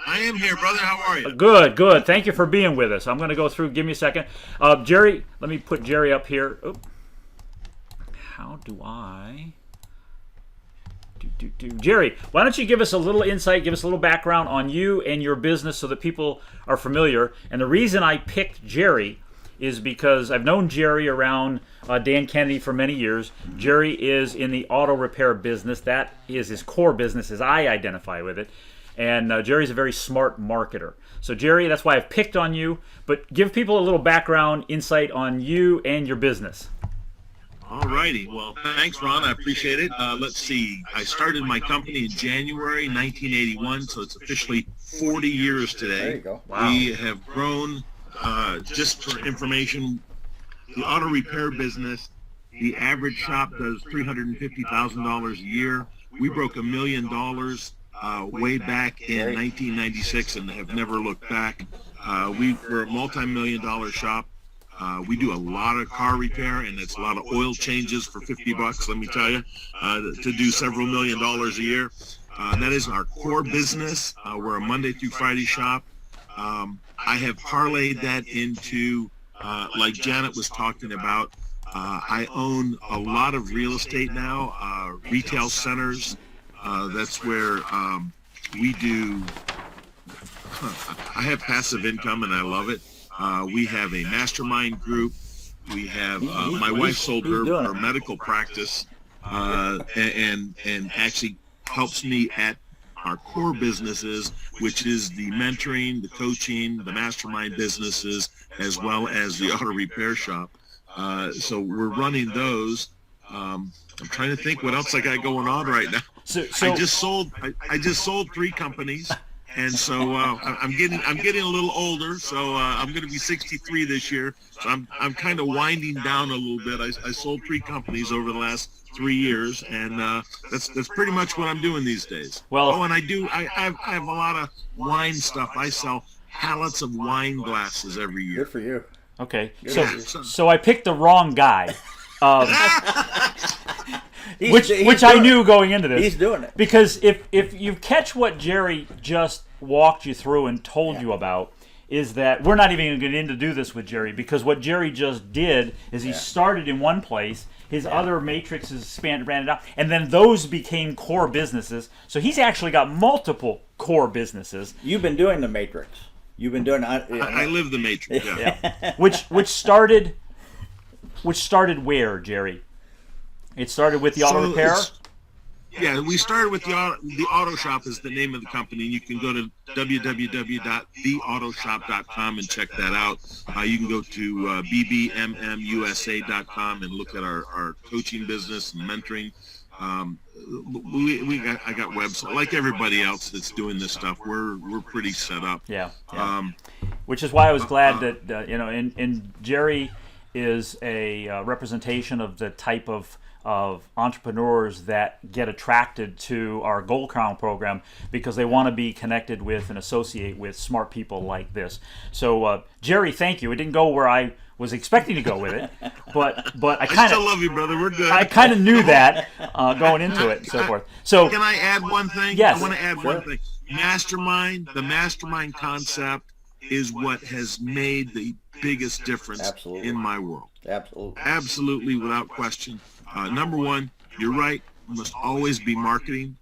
I am here, brother. How are you? Good, good. Thank you for being with us. I'm going to go through. Give me a second. Jerry, let me put Jerry up here. Oop. How do I... Jerry, why don't you give us a little insight, give us a little background on you and your business so that people are familiar. And the reason I picked Jerry is because I've known Jerry around Dan Kennedy for many years. Jerry is in the auto repair business. That is his core business as I identify with it. And Jerry's a very smart marketer. So Jerry, that's why I've picked on you. But give people a little background, insight on you and your business. All righty. Well, thanks, Ron. I appreciate it. Let's see. I started my company in January 1981, so it's officially 40 years today. There you go. Wow. We have grown, just for information, the auto repair business, the average shop does $350,000 a year. We broke $1 million way back in 1996 and have never looked back. We're a multi-million-dollar shop. We do a lot of car repair, and it's a lot of oil changes for $50, let me tell you, to do several $1 million a year. That is our core business. We're a Monday through Friday shop. I have parlayed that into, like Janet was talking about, I own a lot of real estate now, retail centers. That's where we do, I have passive income and I love it. We have a mastermind group. We have, my wife sold her medical practice and actually helps me at our core businesses, which is the mentoring, the coaching, the mastermind businesses, as well as the auto repair shop. So we're running those. I'm trying to think what else I got going on right now. So I just sold 3 companies, and so I'm getting a little older. So I'm going to be 63 this year. So I'm kind of winding down a little bit. I sold 3 companies over the last 3 years, and that's pretty much what I'm doing these days. Well, and I have a lot of wine stuff. I sell pallets of wine glasses every year. Good for you. okay. So I picked the wrong guy. Which I knew going into this. He's doing it. Because if you catch what Jerry just walked you through and told you about, is that we're not even going to get into do this with Jerry, because what Jerry just did is he started in one place, his other matrices ran it out, and then those became core businesses. So he's actually got multiple core businesses. You've been doing the matrix. You've been doing. I live the matrix. Yeah. Which started where, Jerry? It started with the auto repair? Yeah, we started with the auto shop is the name of the company. You can go to www.theautoshop.com and check that out. You can go to bbmmusa.com and look at our coaching business and mentoring. I got websites like everybody else that's doing this stuff. We're pretty set up. Yeah. which is why I was glad that and Jerry is a representation of the type of entrepreneurs that get attracted to our Gold Crown program because they want to be connected with and associate with smart people like this. So Jerry, thank you. It didn't go where I was expecting to go with it, but I still love you, brother. We're good. I kind of knew that going into it and so forth. So can I add one thing? Yes. I want to add one thing. The mastermind concept is what has made the biggest difference Absolutely. in my world. Absolutely. Absolutely, without question. Number one, you're right. You must always be marketing,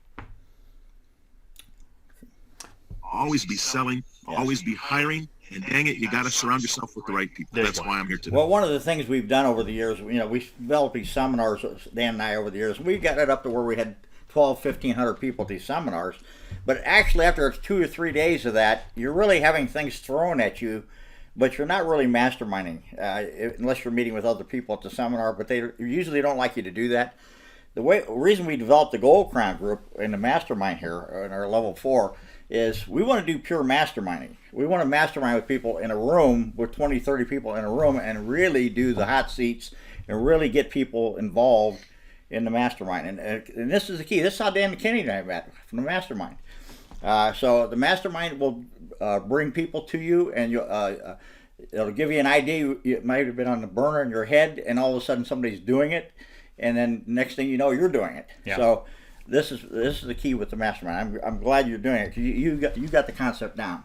always be selling, always be hiring, and dang it, you got to surround yourself with the right people. That's why I'm here today. Well, one of the things we've done over the years, we developed these seminars, Dan and I, over the years. We got it up to where we had 1,500 people at these seminars. But actually, after 2 or 3 days of that, you're really having things thrown at you, but you're not really masterminding unless you're meeting with other people at the seminar. But they usually don't like you to do that. The reason we developed the Gold Crown group in the mastermind here in our level 4 is we want to do pure masterminding. We want to mastermind with people in a room, with 20, 30 people in a room, and really do the hot seats and really get people involved in the mastermind. And this is the key. This is how Dan McKinney and I met, from the mastermind. So the mastermind will bring people to you, and it'll give you an idea. It might have been on the burner in your head, and all of a sudden somebody's doing it, and then next thing you know, you're doing it. Yeah. So this is the key with the mastermind. I'm glad you're doing it. You got the concept down.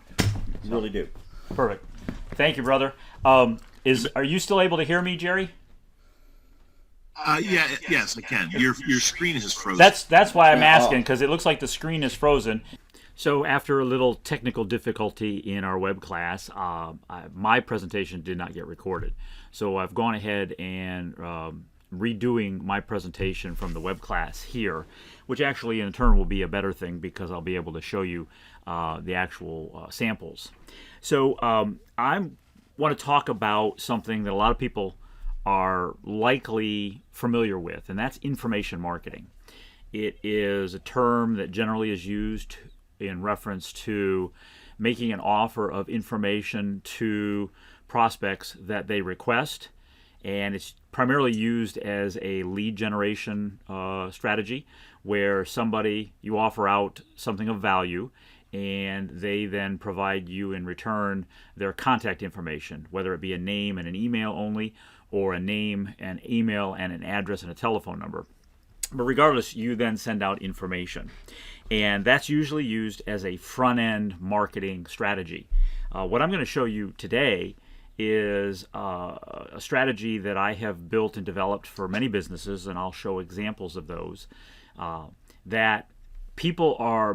You really do. Perfect. Thank you, brother. Are you still able to hear me, Jerry? Yes, I can. Your screen is frozen. That's why I'm asking, because it looks like the screen is frozen. So after a little technical difficulty in our web class, my presentation did not get recorded. So I've gone ahead and redoing my presentation from the web class here, which actually in turn will be a better thing because I'll be able to show you the actual samples. So I want to talk about something that a lot of people are likely familiar with, and that's information marketing. It is a term that generally is used in reference to making an offer of information to prospects that they request, and it's primarily used as a lead generation strategy where you offer out something of value and they then provide you in return their contact information, whether it be a name and an email only, or a name, an email, and an address and a telephone number. But regardless, you then send out information. And that's usually used as a front-end marketing strategy. What I'm going to show you today is a strategy that I have built and developed for many businesses, and I'll show examples of those, that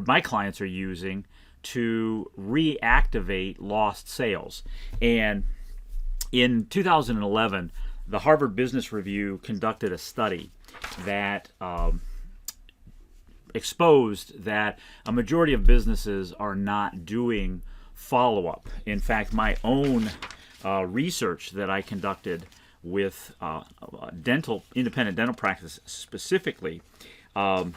my clients are using to reactivate lost sales. And in 2011, the Harvard Business Review conducted a study that exposed that a majority of businesses are not doing follow-up. In fact, my own research that I conducted with independent dental practice specifically, let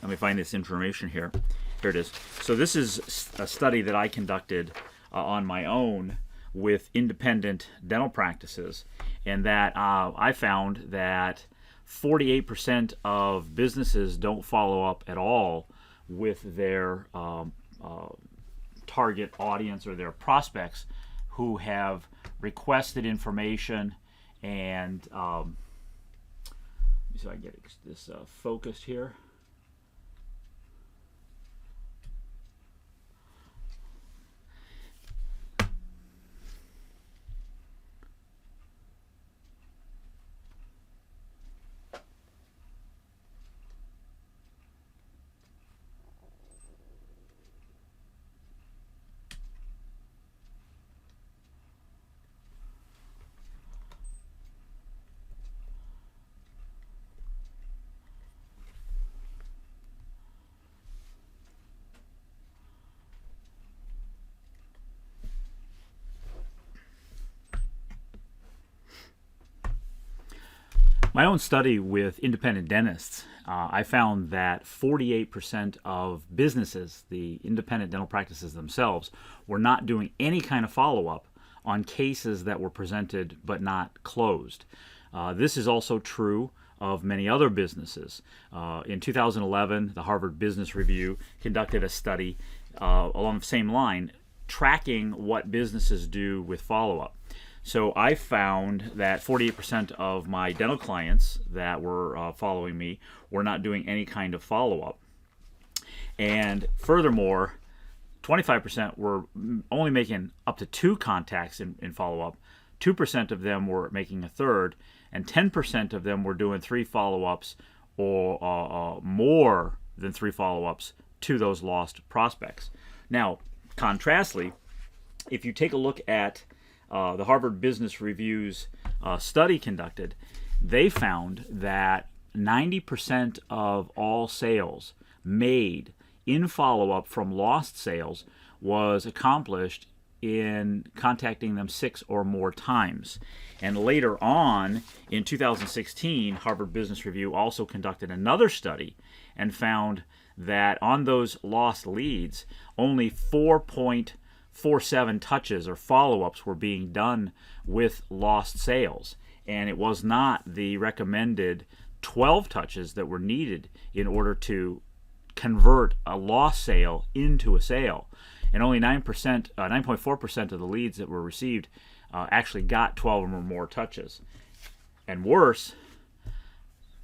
me find this information here. Here it is. So this is a study that I conducted on my own with independent dental practices, and that I found that 48% of businesses don't follow up at all with their target audience or their prospects who have requested information. And let me see if I can get this focused here. My own study with independent dentists I found that 48% of businesses, the independent dental practices themselves, were not doing any kind of follow-up on cases that were presented but not closed. This is also true of many other businesses. In 2011, the Harvard Business Review conducted a study along the same line, tracking what businesses do with follow-up. So I found that 48% of my dental clients that were following me were not doing any kind of follow-up. And furthermore, 25% were only making up to 2 contacts in follow-up. 2% of them were making a third, and 10% of them were doing 3 follow-ups or more than 3 follow-ups to those lost prospects. Now, contrastly, if you take a look at the Harvard Business Review's study conducted, they found that 90% of all sales made in follow-up from lost sales was accomplished in contacting them 6 or more times. And later on, in 2016, Harvard Business Review also conducted another study and found that on those lost leads, only 4.47 touches or follow-ups were being done with lost sales. And it was not the recommended 12 touches that were needed in order to convert a lost sale into a sale. And only 9.4% of the leads that were received actually got 12 or more touches. And worse,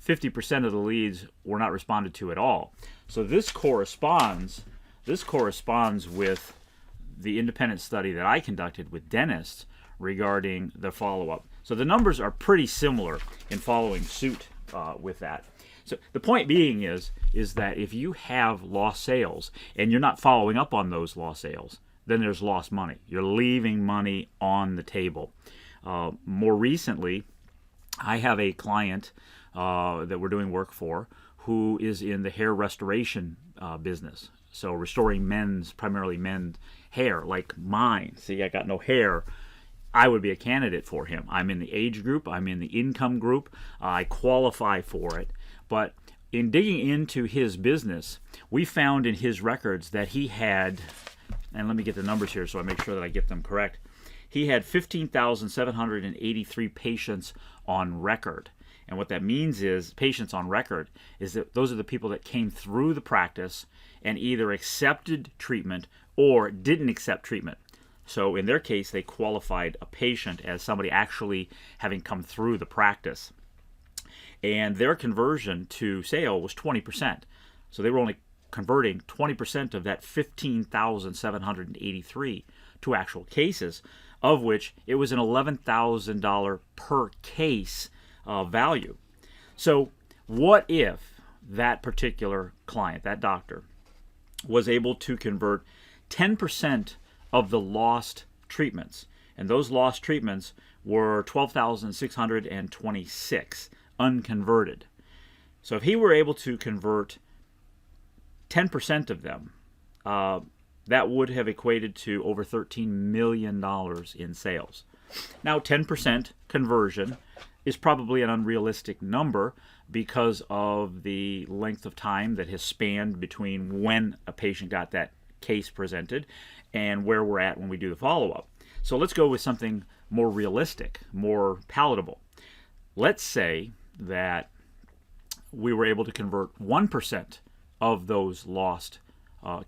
50% of the leads were not responded to at all. So this corresponds with the independent study that I conducted with dentists regarding the follow-up. So the numbers are pretty similar in following suit with that. So the point being is that if you have lost sales and you're not following up on those lost sales, then there's lost money. You're leaving money on the table. More recently, I have a client that we're doing work for who is in the hair restoration business. So restoring primarily men's hair, like mine. See, I got no hair. I would be a candidate for him. I'm in the age group. I'm in the income group. I qualify for it. But in digging into his business, we found in his records that he had, and let me get the numbers here so I make sure that I get them correct, he had 15,783 patients on record. And what that means is, patients on record, is that those are the people that came through the practice and either accepted treatment or didn't accept treatment. So in their case, they qualified a patient as somebody actually having come through the practice. And their conversion to sale was 20%. So they were only converting 20% of that 15,783 to actual cases, of which it was an $11,000 per case value. So what if that particular client, that doctor, was able to convert 10% of the lost treatments? And those lost treatments were 12,626 unconverted. So if he were able to convert 10% of them, that would have equated to over $13 million in sales. Now, 10% conversion is probably an unrealistic number because of the length of time that has spanned between when a patient got that case presented and where we're at when we do the follow-up. So let's go with something more realistic, more palatable. Let's say that we were able to convert 1% of those lost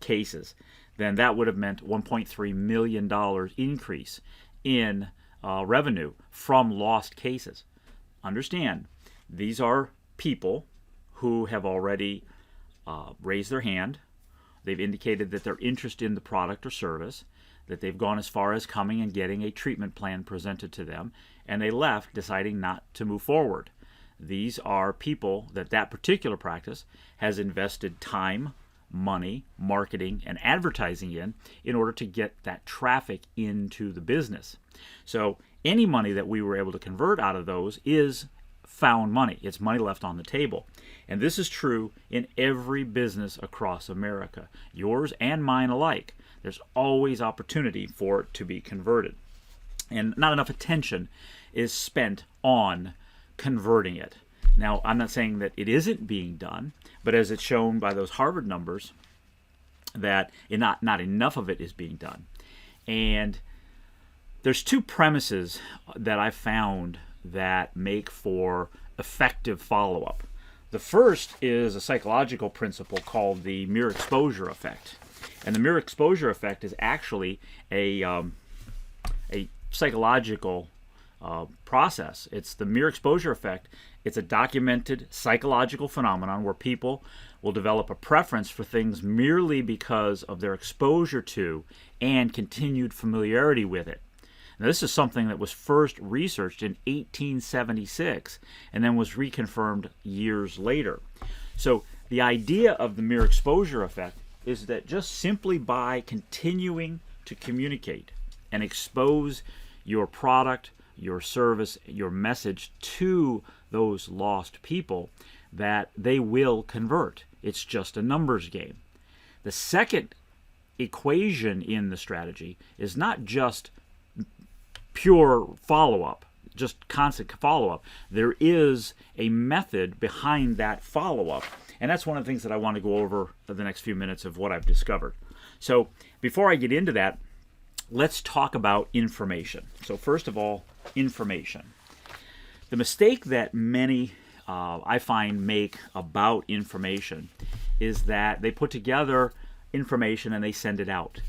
cases. Then that would have meant $1.3 million increase in revenue from lost cases. Understand, these are people who have already raised their hand. They've indicated that they're interested in the product or service, that they've gone as far as coming and getting a treatment plan presented to them, and they left deciding not to move forward. These are people that particular practice has invested time, money, marketing, and advertising in order to get that traffic into the business. So any money that we were able to convert out of those is found money. It's money left on the table. And this is true in every business across America, yours and mine alike. There's always opportunity for it to be converted. And not enough attention is spent on converting it. Now, I'm not saying that it isn't being done, but as it's shown by those Harvard numbers, that not enough of it is being done. And there's two premises that I've found that make for effective follow-up. The first is a psychological principle called the mere exposure effect. And the mere exposure effect is actually a psychological process. It's the mere exposure effect. It's a documented psychological phenomenon where people will develop a preference for things merely because of their exposure to and continued familiarity with it. Now, this is something that was first researched in 1876 and then was reconfirmed years later. So the idea of the mere exposure effect is that just simply by continuing to communicate and expose your product, your service, your message to those lost people, that they will convert. It's just a numbers game. The second equation in the strategy is not just pure follow-up, just constant follow-up. There is a method behind that follow-up, and that's one of the things that I want to go over for the next few minutes of what I've discovered. So before I get into that, let's talk about information. So first of all, information. The mistake that many I find make about information is that they put together information and they send it out.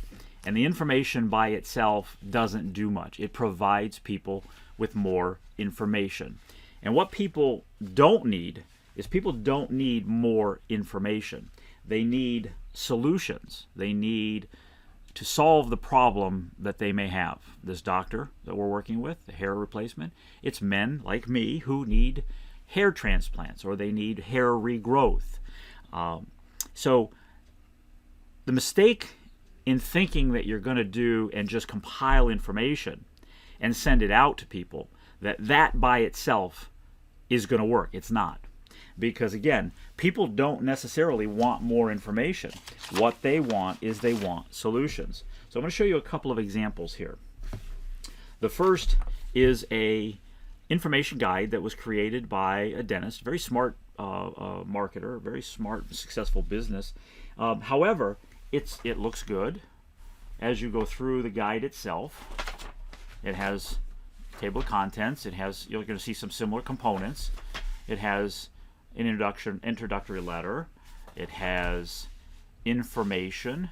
And the information by itself doesn't do much. It provides people with more information. And what people don't need is people don't need more information. They need solutions. They need to solve the problem that they may have. This doctor that we're working with, the hair replacement, it's men like me who need hair transplants or they need hair regrowth. So the mistake in thinking that you're going to do and just compile information and send it out to people, that by itself is going to work. It's not. Because again, people don't necessarily want more information. What they want is they want solutions. So I'm going to show you a couple of examples here. The first is a information guide that was created by a dentist, very smart marketer, very smart, successful business. However, it looks good. As you go through the guide itself, it has table of contents. It has, you're going to see some similar components. It has an introductory letter. It has information,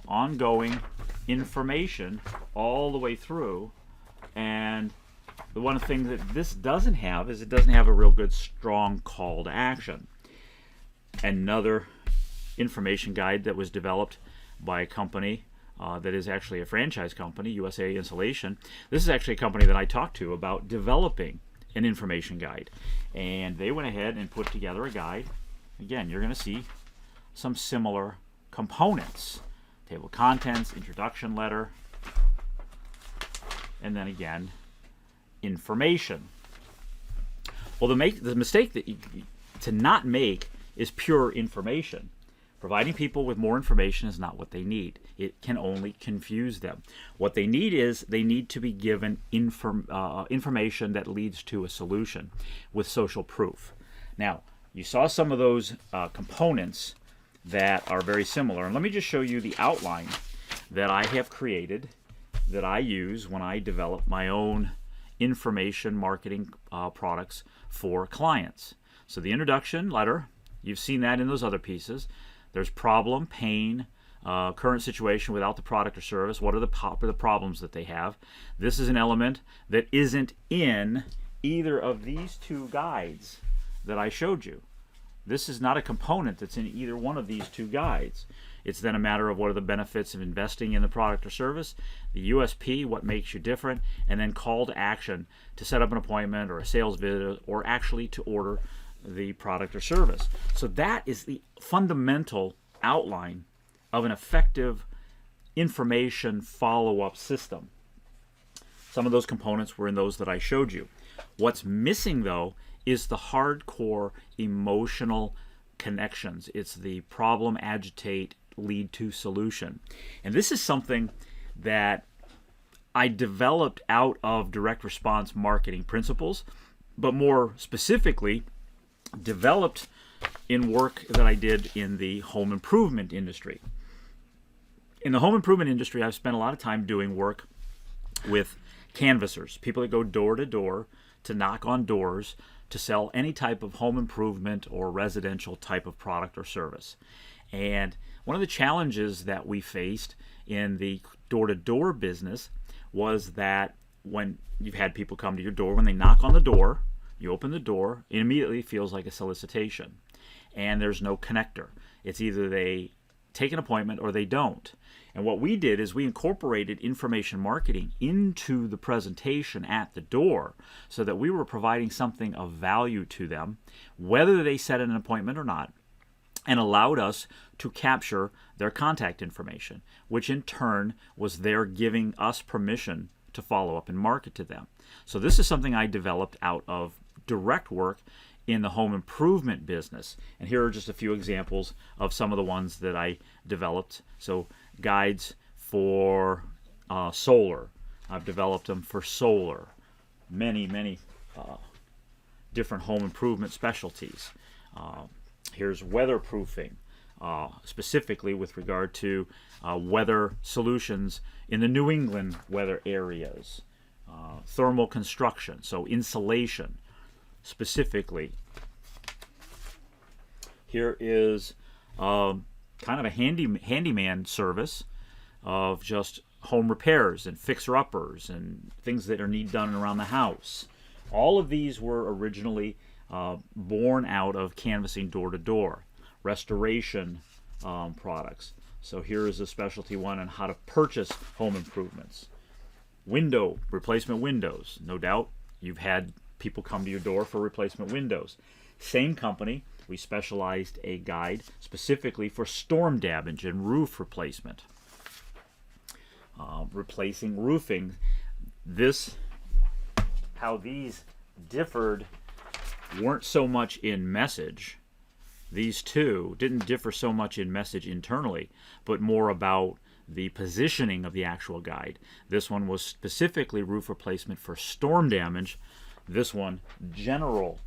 ongoing information all the way through. And the one thing that this doesn't have is it doesn't have a real good strong call to action. Another information guide that was developed by a company that is actually a franchise company, USA Insulation. This is actually a company that I talked to about developing an information guide, and they went ahead and put together a guide. Again, you're going to see some similar components: table of contents, introduction letter, and then again information. Well, the mistake that to not make is pure information. Providing people with more information is not what they need. It can only confuse them. What they need is they need to be given information that leads to a solution with social proof. Now, you saw some of those components that are very similar. And let me just show you the outline that I have created that I use when I develop my own information marketing products for clients. So the introduction letter, you've seen that in those other pieces. There's problem, pain, current situation without the product or service. What are the problems that they have? This is an element that isn't in either of these two guides that I showed you. This is not a component that's in either one of these two guides. It's then a matter of what are the benefits of investing in the product or service, the USP, what makes you different, and then call to action to set up an appointment or a sales visit or actually to order the product or service. So that is the fundamental outline of an effective information follow-up system. Some of those components were in those that I showed you. What's missing, though, is the hardcore emotional connections. It's the problem, agitate, lead to solution. And this is something that I developed out of direct response marketing principles. but more specifically, developed in work that I did in the home improvement industry. In the home improvement industry, I've spent a lot of time doing work with canvassers, people that go door to door to knock on doors to sell any type of home improvement or residential type of product or service. And one of the challenges that we faced in the door-to-door business was that when you've had people come to your door, when they knock on the door, you open the door, it immediately feels like a solicitation. And there's no connector. It's either they take an appointment or they don't. And what we did is we incorporated information marketing into the presentation at the door so that we were providing something of value to them, whether they set an appointment or not, and allowed us to capture their contact information, which in turn was their giving us permission to follow up and market to them. So this is something I developed out of direct work in the home improvement business. And here are just a few examples of some of the ones that I developed. So guides for solar. I've developed them for solar. Many different home improvement specialties. Here's weatherproofing, specifically with regard to weather solutions in the New England weather areas. Thermal construction, so insulation specifically. Here is kind of a handyman service of just home repairs and fixer-uppers and things that are need done around the house. All of these were originally born out of canvassing door-to-door. Restoration products. So here is a specialty one on how to purchase home improvements. Window, replacement windows. No doubt you've had people come to your door for replacement windows. Same company, we specialized a guide specifically for storm damage and roof replacement. Replacing roofing. How these differed weren't so much in message. These two didn't differ so much in message internally, but more about the positioning of the actual guide. This one was specifically roof replacement for storm damage. This one, general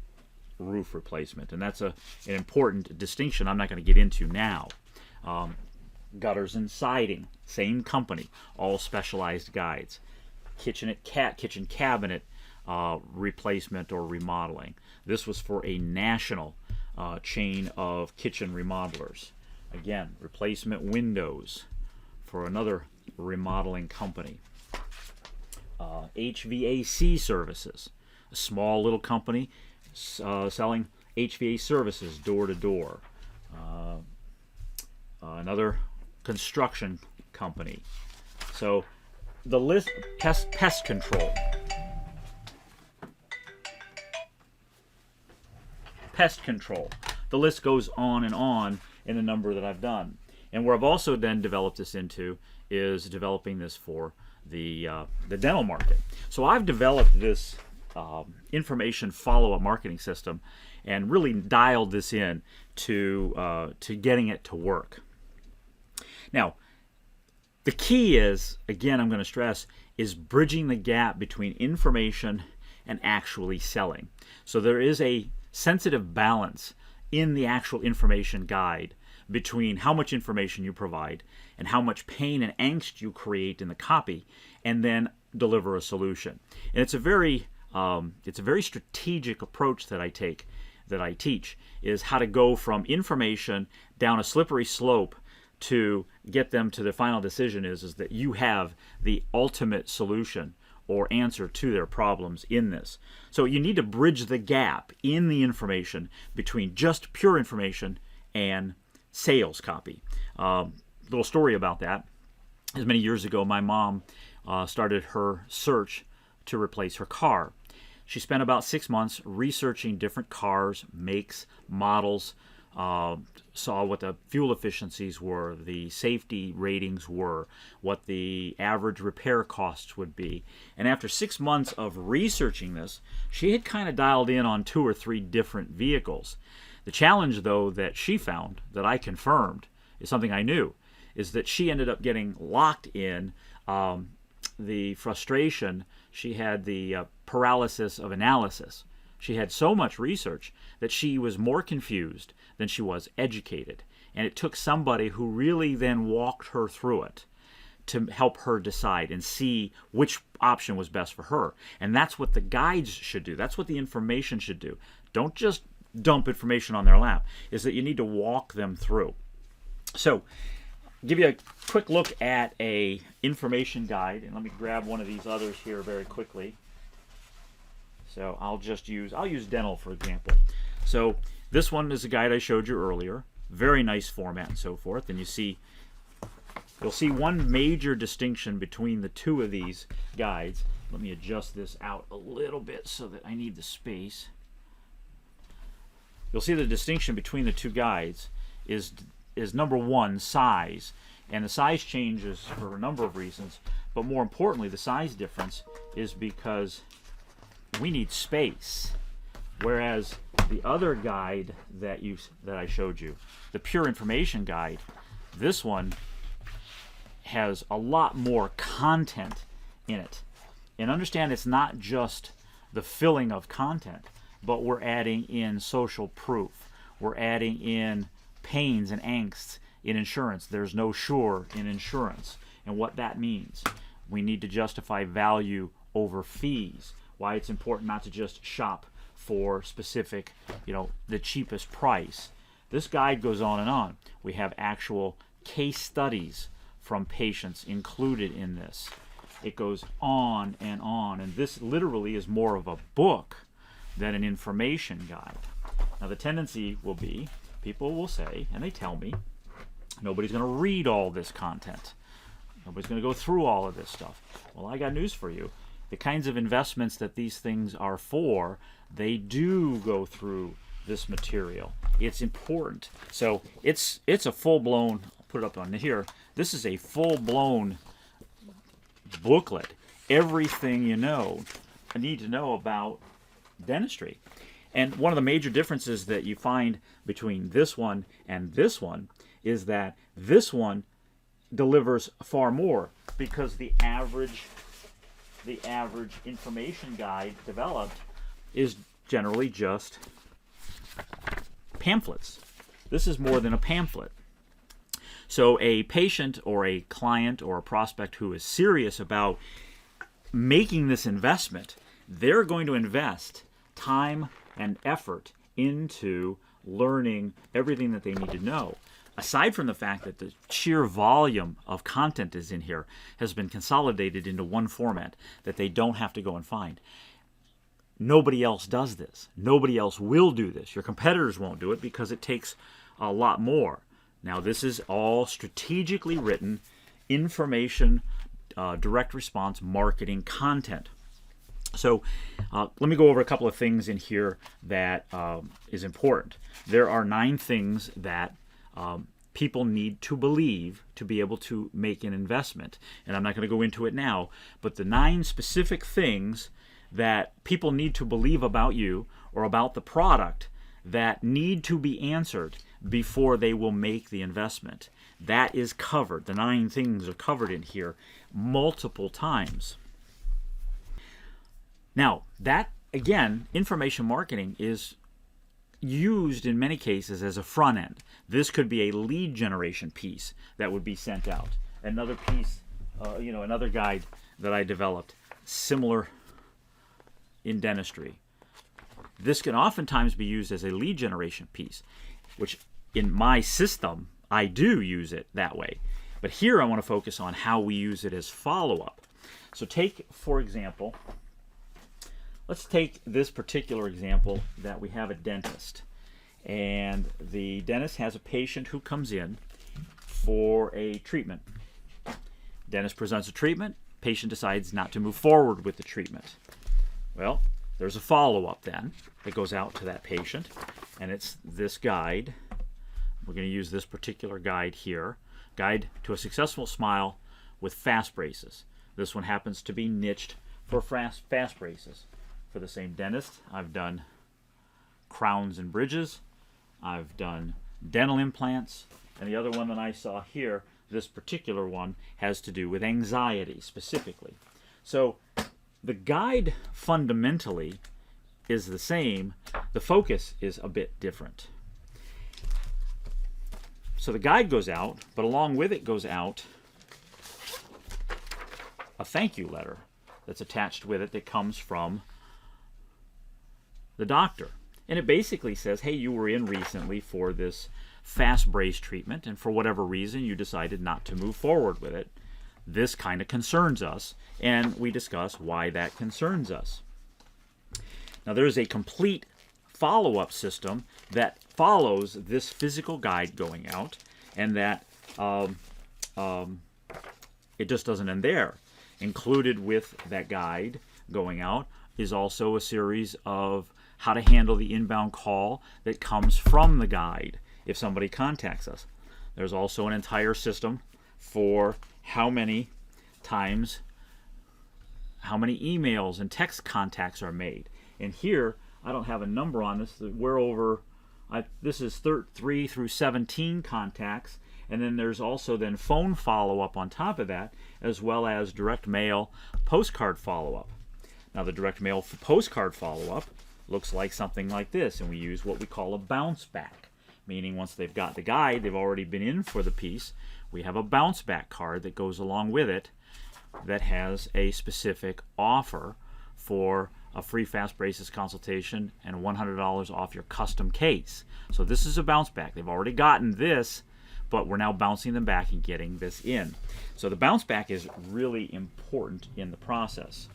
roof replacement. And that's an important distinction I'm not going to get into now. Gutters and siding, same company, all specialized guides. Kitchen cabinet replacement or remodeling. This was for a national chain of kitchen remodelers. Again, replacement windows for another remodeling company. HVAC services, a small little company selling HVAC services door to door. Another construction company. So the list, pest control. Pest control. The list goes on and on in the number that I've done. And where I've also then developed this into is developing this for the dental market. So I've developed this information follow-up marketing system and really dialed this in to getting it to work. Now, the key is, again, I'm going to stress, is bridging the gap between information and actually selling. So there is a sensitive balance in the actual information guide between how much information you provide and how much pain and angst you create in the copy, and then deliver a solution. And it's a very strategic approach that I teach, is how to go from information down a slippery slope to get them to their final decision is that you have the ultimate solution or answer to their problems in this. So you need to bridge the gap in the information between just pure information and sales copy. Little story about that is many years ago, my mom started her search to replace her car. She spent about 6 months researching different cars, makes, models, saw what the fuel efficiencies were, the safety ratings were, what the average repair costs would be. And after 6 months of researching this, she had kind of dialed in on 2 or 3 different vehicles. The challenge, though, that she found, that I confirmed, is something I knew, is that she ended up getting locked in the frustration. She had the paralysis of analysis. She had so much research that she was more confused than she was educated. And it took somebody who really then walked her through it to help her decide and see which option was best for her. And that's what the guides should do. That's what the information should do. Don't just dump information on their lap, is that you need to walk them through. So, give you a quick look at a information guide, and let me grab one of these others here very quickly. So I'll use dental for example. So this one is a guide I showed you earlier. Very nice format and so forth. And you'll see one major distinction between the two of these guides. Let me adjust this out a little bit so that I need the space. You'll see the distinction between the two guides is number one, size. And the size changes for a number of reasons, but more importantly, the size difference is because we need space. Whereas the other guide that I showed you, the pure information guide, this one has a lot more content in it. And understand, it's not just the filling of content, but we're adding in social proof. We're adding in pains and angsts in insurance. There's no sure in insurance. And what that means, we need to justify value over fees. Why it's important not to just shop for specific, the cheapest price. This guide goes on and on. We have actual case studies from patients included in this. It goes on, and this literally is more of a book than an information guide. Now the tendency will be, people will say, and they tell me, nobody's going to read all this content. Nobody's going to go through all of this stuff. Well, I got news for you. The kinds of investments that these things are for, they do go through this material. It's important. So it's a full-blown, I'll put it up on here, this is a full-blown booklet. Everything you need to know about dentistry. And one of the major differences that you find between this one and this one is that this one delivers far more, because the average information guide developed is generally just pamphlets. This is more than a pamphlet. So a patient or a client or a prospect who is serious about making this investment, they're going to invest time and effort into learning everything that they need to know. Aside from the fact that the sheer volume of content is in here has been consolidated into one format that they don't have to go and find. Nobody else does this. Nobody else will do this. Your competitors won't do it because it takes a lot more. Now, this is all strategically written information, direct response marketing content. So let me go over a couple of things in here that is important. There are 9 things that people need to believe to be able to make an investment. And I'm not going to go into it now, but the 9 specific things that people need to believe about you or about the product that need to be answered before they will make the investment. That is covered. The 9 things are covered in here multiple times. Now, that, again, information marketing is used in many cases as a front end. This could be a lead generation piece that would be sent out. Another piece, another guide that I developed, similar in dentistry. This can oftentimes be used as a lead generation piece, which in my system, I do use it that way. But here I want to focus on how we use it as follow-up. So take, for example, let's take this particular example that we have a dentist. And the dentist has a patient who comes in for a treatment. Dentist presents a treatment. Patient decides not to move forward with the treatment. Well, there's a follow-up then that goes out to that patient. And it's this guide. We're going to use this particular guide here. Guide to a Successful Smile with Fast Braces. This one happens to be niched for fast braces. For the same dentist, I've done crowns and bridges, I've done dental implants, and the other one that I saw here, this particular one, has to do with anxiety specifically. So the guide fundamentally is the same, the focus is a bit different. So the guide goes out, but along with it goes out a thank you letter that's attached with it that comes from the doctor. And it basically says, hey, you were in recently for this fast brace treatment, and for whatever reason you decided not to move forward with it. This kind of concerns us, and we discuss why that concerns us. Now, there is a complete follow-up system that follows this physical guide going out, and that it just doesn't end there. Included with that guide going out is also a series of how to handle the inbound call that comes from the guide if somebody contacts us. There's also an entire system for how many times, how many emails and text contacts are made. And here, I don't have a number on this. We're over, this is 3 through 17 contacts. And then there's also then phone follow-up on top of that, as well as direct mail postcard follow-up. Now, the direct mail postcard follow-up looks like something like this, and we use what we call a bounce back, meaning once they've got the guide, they've already been in for the piece, we have a bounce back card that goes along with it that has a specific offer for a free fast braces consultation and $100 off your custom case. So this is a bounce back. They've already gotten this, but we're now bouncing them back and getting this in. So the bounce back is really important in the process.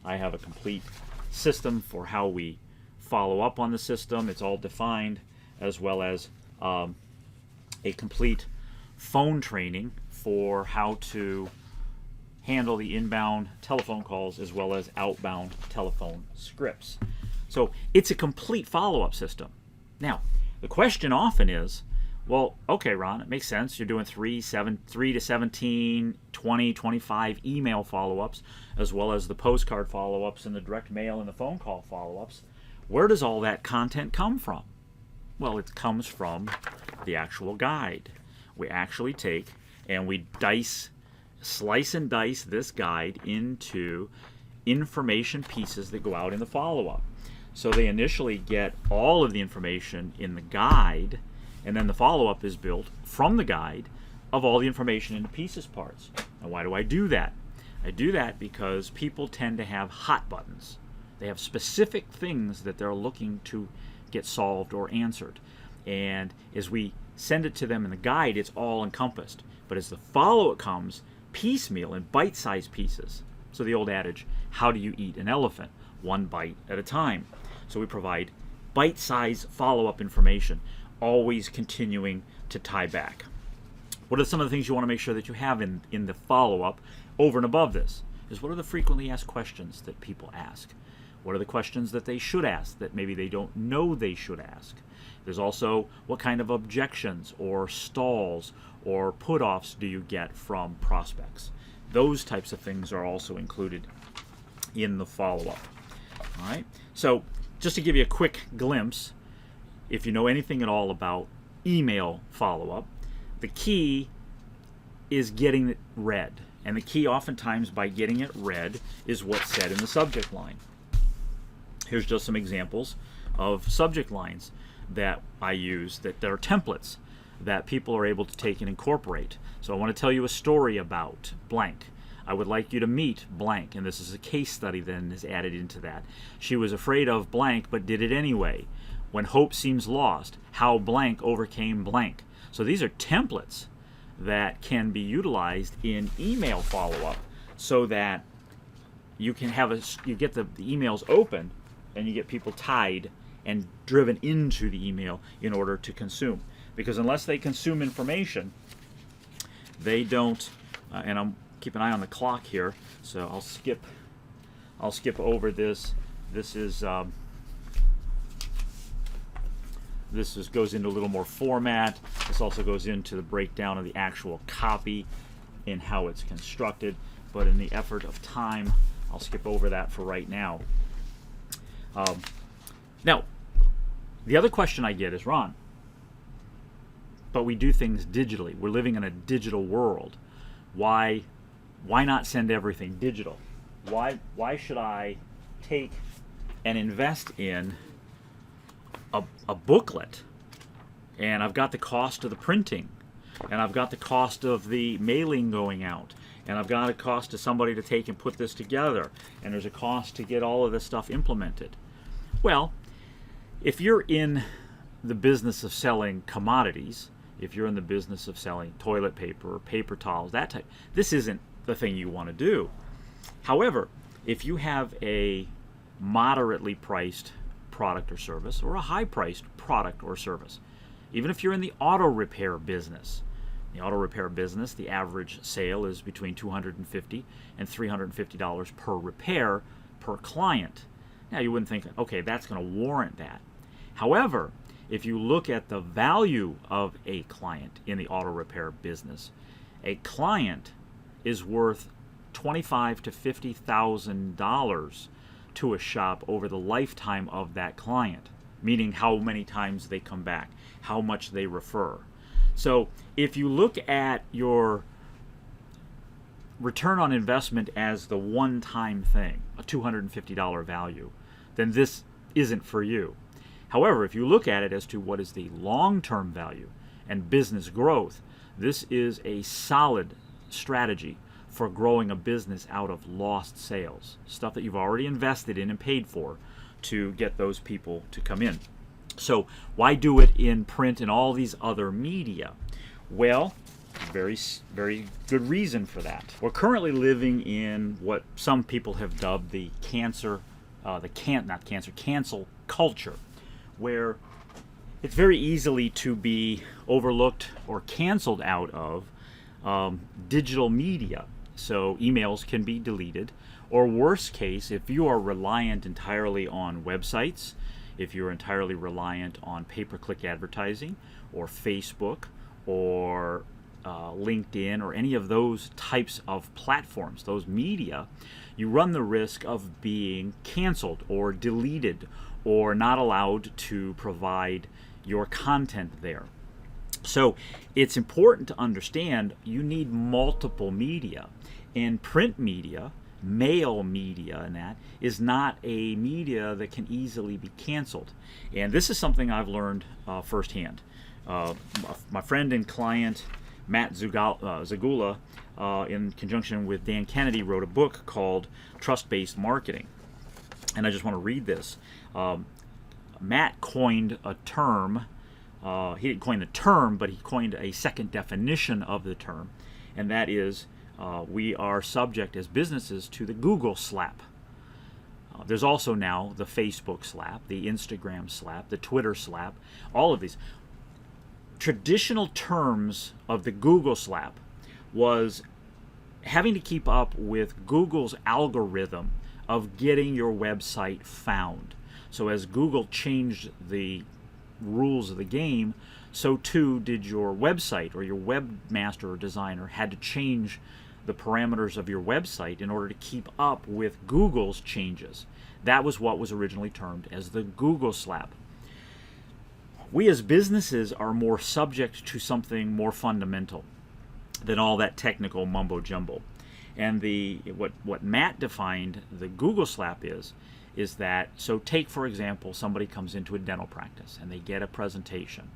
I have a complete system for how we follow up on the system. It's all defined, as well as a complete phone training for how to handle the inbound telephone calls as well as outbound telephone scripts. So it's a complete follow-up system. Now, the question often is, well, okay, Ron, it makes sense. You're doing 3 to 17, 20, 25 email follow-ups, as well as the postcard follow-ups and the direct mail and the phone call follow-ups. Where does all that content come from? Well, it comes from the actual guide. We actually take and we slice and dice this guide into information pieces that go out in the follow-up. So they initially get all of the information in the guide, and then the follow-up is built from the guide of all the information in the pieces parts. Now, why do I do that? I do that because people tend to have hot buttons. They have specific things that they're looking to get solved or answered. And as we send it to them in the guide, it's all encompassed. But as the follow-up comes, piecemeal in bite-sized pieces. So the old adage, how do you eat an elephant? One bite at a time. So we provide bite-sized follow-up information, always continuing to tie back. What are some of the things you want to make sure that you have in the follow-up over and above this? Is what are the frequently asked questions that people ask? What are the questions that they should ask that maybe they don't know they should ask? There's also what kind of objections or stalls or put-offs do you get from prospects? Those types of things are also included in the follow-up. All right. So just to give you a quick glimpse, if you know anything at all about email follow-up, the key is getting it read. And the key oftentimes by getting it read is what's said in the subject line. Here's just some examples of subject lines that I use that are templates that people are able to take and incorporate. So I want to tell you a story about blank. I would like you to meet blank, and this is a case study then is added into that. She was afraid of blank but did it anyway. When hope seems lost, how blank overcame blank. So these are templates that can be utilized in email follow-up so that you can have you get the emails open and you get people tied and driven into the email in order to consume. Because unless they consume information, they don't, and I'm keep an eye on the clock here, so I'll skip over this. This goes into a little more format. This also goes into the breakdown of the actual copy and how it's constructed. But in the effort of time, I'll skip over that for right now. Now, the other question I get is, Ron, but we do things digitally. We're living in a digital world. Why not send everything digital? Why should I take and invest in a booklet, and I've got the cost of the printing, and I've got the cost of the mailing going out, and I've got a cost to somebody to take and put this together, and there's a cost to get all of this stuff implemented. Well, if you're in the business of selling commodities, if you're in the business of selling toilet paper or paper towels, that type, this isn't the thing you want to do. However, if you have a moderately priced product or service, or a high priced product or service, even if you're in the auto repair business, the average sale is between $250 and $350 per repair per client. Now you wouldn't think, okay, that's going to warrant that. However, if you look at the value of a client in the auto repair business, a client is worth $25,000 to $50,000 to a shop over the lifetime of that client, meaning how many times they come back, how much they refer. So if you look at your return on investment as the one-time thing, a $250 value, then this isn't for you. However, if you look at it as to what is the long-term value and business growth, this is a solid strategy for growing a business out of lost sales, stuff that you've already invested in and paid for to get those people to come in. So why do it in print and all these other media? Well, very good reason for that. We're currently living in what some people have dubbed the cancel culture, where it's very easily to be overlooked or canceled out of digital media. So emails can be deleted, or worst case, if you are reliant entirely on websites, if you're entirely reliant on pay-per-click advertising, or Facebook, or LinkedIn, or any of those types of platforms, those media, you run the risk of being canceled or deleted or not allowed to provide your content there. So it's important to understand you need multiple media. And print media, mail media, and that is not a media that can easily be canceled. And this is something I've learned firsthand. My friend and client Matt Zagula, in conjunction with Dan Kennedy, wrote a book called Trust-Based Marketing. And I just want to read this. Matt coined a term. He didn't coin the term, but he coined a second definition of the term, and that is we are subject as businesses to the Google slap. There's also now the Facebook slap, the Instagram slap, the Twitter slap, all of these. Traditional terms of the Google slap was having to keep up with Google's algorithm of getting your website found. So as Google changed the rules of the game, so too did your website, or your webmaster or designer had to change the parameters of your website in order to keep up with Google's changes. That was what was originally termed as the Google slap. We as businesses are more subject to something more fundamental than all that technical mumbo jumbo. And what Matt defined the Google slap is that, so take for example, somebody comes into a dental practice and they get a presentation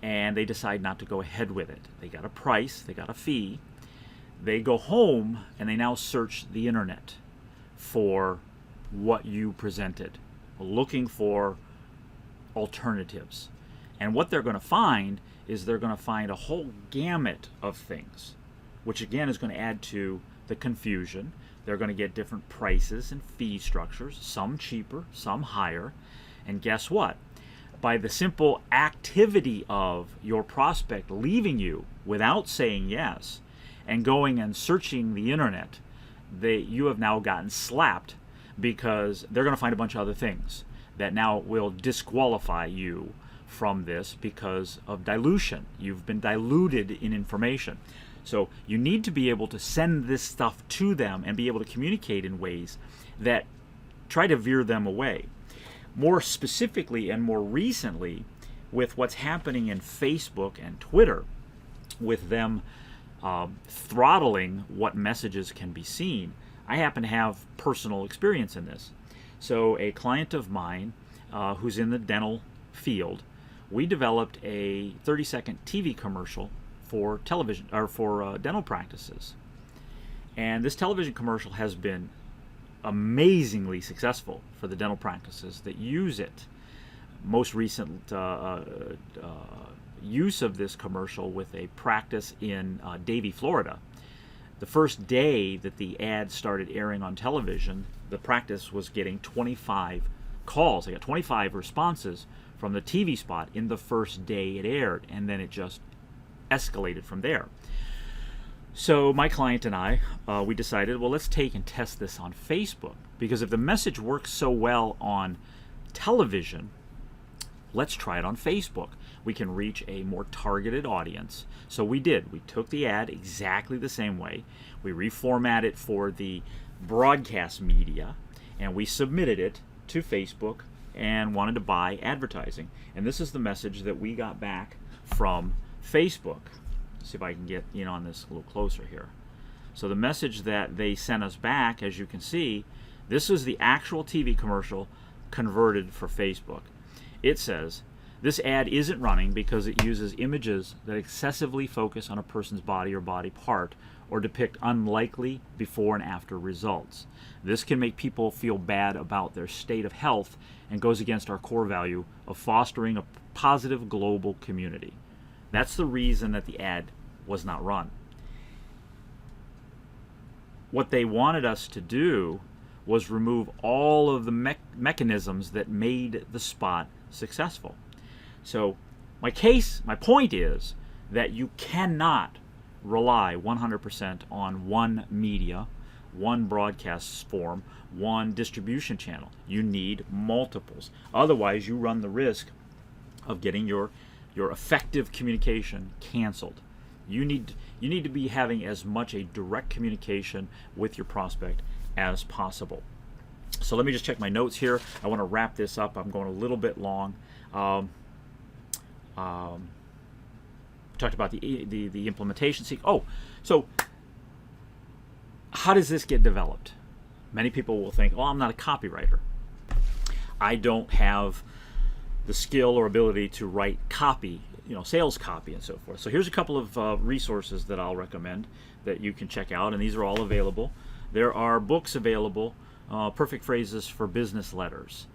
and they decide not to go ahead with it. They got a price, they got a fee. They go home and they now search the internet for what you presented, looking for alternatives. And what they're going to find is they're going to find a whole gamut of things, which again is going to add to the confusion. They're going to get different prices and fee structures, some cheaper, some higher. And guess what? By the simple activity of your prospect leaving you without saying yes and going and searching the internet, you have now gotten slapped, because they're going to find a bunch of other things that now will disqualify you from this because of dilution. You've been diluted in information. So you need to be able to send this stuff to them and be able to communicate in ways that try to veer them away. More specifically and more recently, with what's happening in Facebook and Twitter, with them throttling what messages can be seen, I happen to have personal experience in this. So a client of mine who's in the dental field, we developed a 30-second TV commercial for television or for dental practices. And this television commercial has been amazingly successful for the dental practices that use it. Most recent use of this commercial with a practice in Davie, Florida. The first day that the ad started airing on television, the practice was getting 25 calls. They got 25 responses from the TV spot in the first day it aired, and then it just escalated from there. So my client and I, we decided, well, let's take and test this on Facebook, because if the message works so well on television, let's try it on Facebook. We can reach a more targeted audience. So we did. We took the ad exactly the same way. We reformatted it for the broadcast media, and we submitted it to Facebook and wanted to buy advertising. And this is the message that we got back from Facebook. Let's see if I can get in on this a little closer here. So the message that they sent us back, as you can see, this is the actual TV commercial converted for Facebook. It says, this ad isn't running because it uses images that excessively focus on a person's body or body part or depict unlikely before and after results. This can make people feel bad about their state of health and goes against our core value of fostering a positive global community. That's the reason that the ad was not run. What they wanted us to do was remove all of the mechanisms that made the spot successful. So my point is that you cannot rely 100% on one media, one broadcast form, one distribution channel. You need multiples. Otherwise, you run the risk of getting your effective communication canceled. You need to be having as much a direct communication with your prospect as possible. So let me just check my notes here. I want to wrap this up. I'm going a little bit long. Talked about the implementation. So how does this get developed? Many people will think, oh, I'm not a copywriter. I don't have the skill or ability to write copy, sales copy and so forth. So here's a couple of resources that I'll recommend that you can check out, and these are all available. There are books available, Perfect Phrases for Business Letters.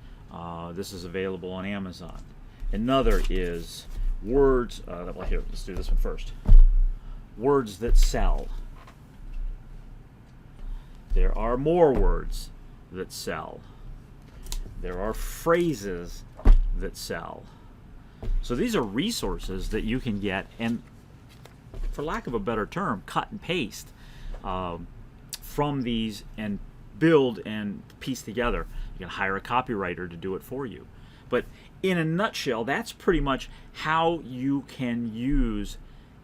This is available on Amazon. Another is Words, well, here, let's do this one first. Words That Sell. There are More Words That Sell. There are Phrases That Sell. So these are resources that you can get and, for lack of a better term, cut and paste from these and build and piece together. You can hire a copywriter to do it for you. But in a nutshell, that's pretty much how you can use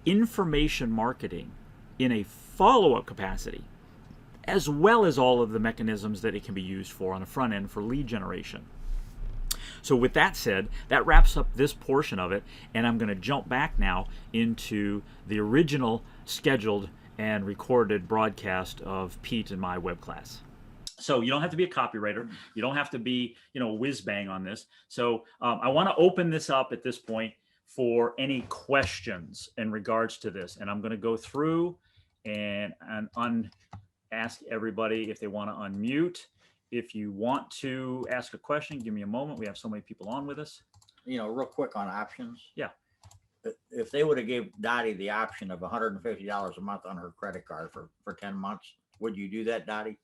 information marketing in a follow-up capacity, as well as all of the mechanisms that it can be used for on the front end for lead generation. So with that said, that wraps up this portion of it, and I'm going to jump back now into the original scheduled and recorded broadcast of Pete and my web class. So you don't have to be a copywriter. You don't have to be, whiz bang on this. So I want to open this up at this point for any questions in regards to this. And I'm going to go through and ask everybody if they want to unmute. If you want to ask a question, give me a moment. We have so many people on with us. Real quick on options. Yeah. If they would have gave Dottie the option of $150 a month on her credit card for 10 months, would you do that, Dottie?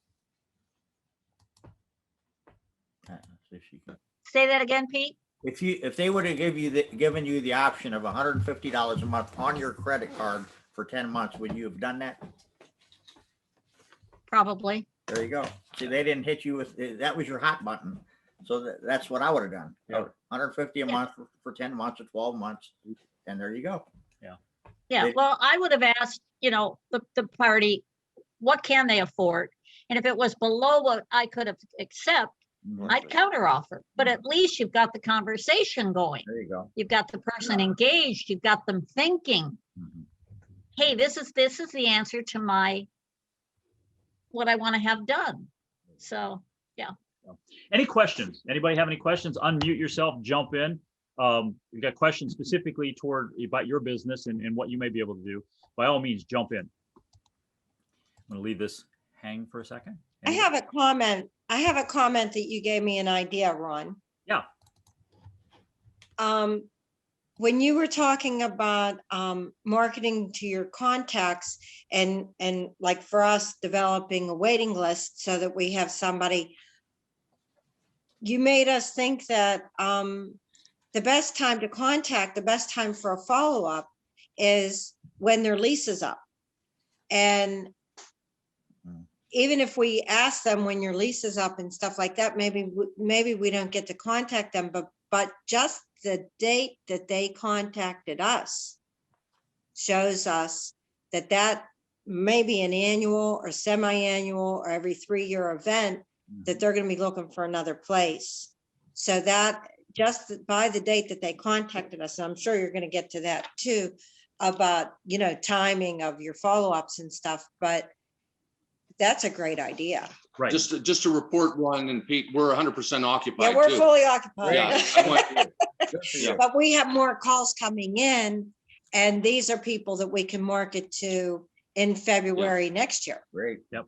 See if she can. Say that again, Pete? If they would have given you the option of $150 a month on your credit card for 10 months, would you have done that? Probably. There you go. See, they didn't hit you with that was your hot button. So that's what I would have done. Yeah. $150 a month for 10 months or 12 months. And there you go. Yeah. Well, I would have asked, the party, what can they afford? And if it was below what I could have accept, I'd counteroffer. But at least you've got the conversation going. There you go. You've got the person engaged. You've got them thinking, hey, this is the answer to what I want to have done. So, yeah. Any questions? Anybody have any questions? Unmute yourself, jump in. You got questions specifically about your business and what you may be able to do. By all means, jump in. I'm going to leave this hang for a second. I have a comment. I have a comment that you gave me an idea, Ron. Yeah. When you were talking about marketing to your contacts and like for us developing a waiting list so that we have somebody, you made us think that the best time to contact, the best time for a follow-up is when their lease is up. And even if we ask them when your lease is up and stuff like that, maybe we don't get to contact them, but just the date that they contacted us shows us that may be an annual or semi-annual or every 3-year event that they're going to be looking for another place. So that just by the date that they contacted us, and I'm sure you're going to get to that too, about, timing of your follow-ups and stuff, but that's a great idea. Right. Just to report, Ron and Pete, we're 100% occupied. Yeah, we're too. fully occupied. Yeah, yeah. But we have more calls coming in, and these are people that we can market to in February next year. Great. Yep.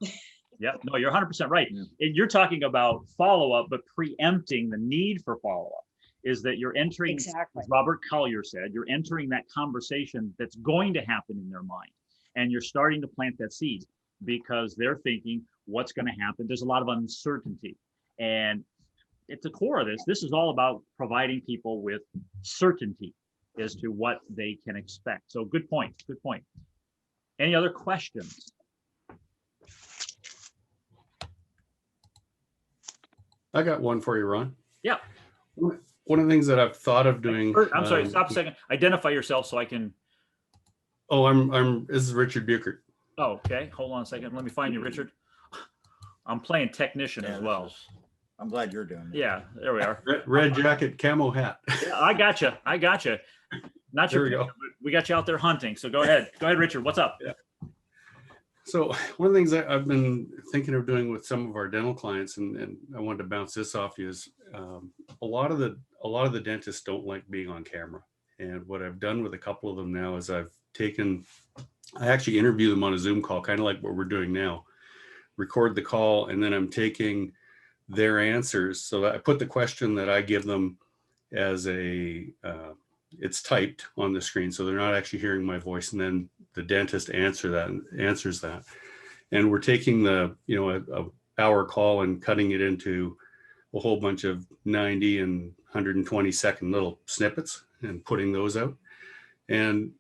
Yep. No, you're 100% right. Yeah. And you're talking about follow-up, but preempting the need for follow-up is that you're entering, Exactly. as Robert Collier said, you're entering that conversation that's going to happen in their mind. And you're starting to plant that seed because they're thinking, what's going to happen? There's a lot of uncertainty. And at the core of this is all about providing people with certainty as to what they can expect. So good point. Good point. Any other questions? I got one for you, Ron. Yeah. One of the things that I've thought of doing. I'm sorry, stop a second. Identify yourself so I can. Oh, this is Richard Buchert. Oh, okay. Hold on a second. Let me find you, Richard. I'm playing technician as well. I'm glad you're doing it. Yeah, there we are. Red jacket, camo hat. Yeah, I gotcha. Not There your we go. picture, but we got you out there hunting. So go ahead. Go ahead, Richard. What's up? Yeah. So one of the things that I've been thinking of doing with some of our dental clients, and I wanted to bounce this off you, is a lot of the dentists don't like being on camera. And what I've done with a couple of them now is I actually interview them on a Zoom call, kind of like what we're doing now, record the call, and then I'm taking their answers. So I put the question that I give them as it's typed on the screen, so they're not actually hearing my voice, and then the dentist answers that. And we're taking a hour call and cutting it into a whole bunch of 90 and 120 second little snippets and putting those out. And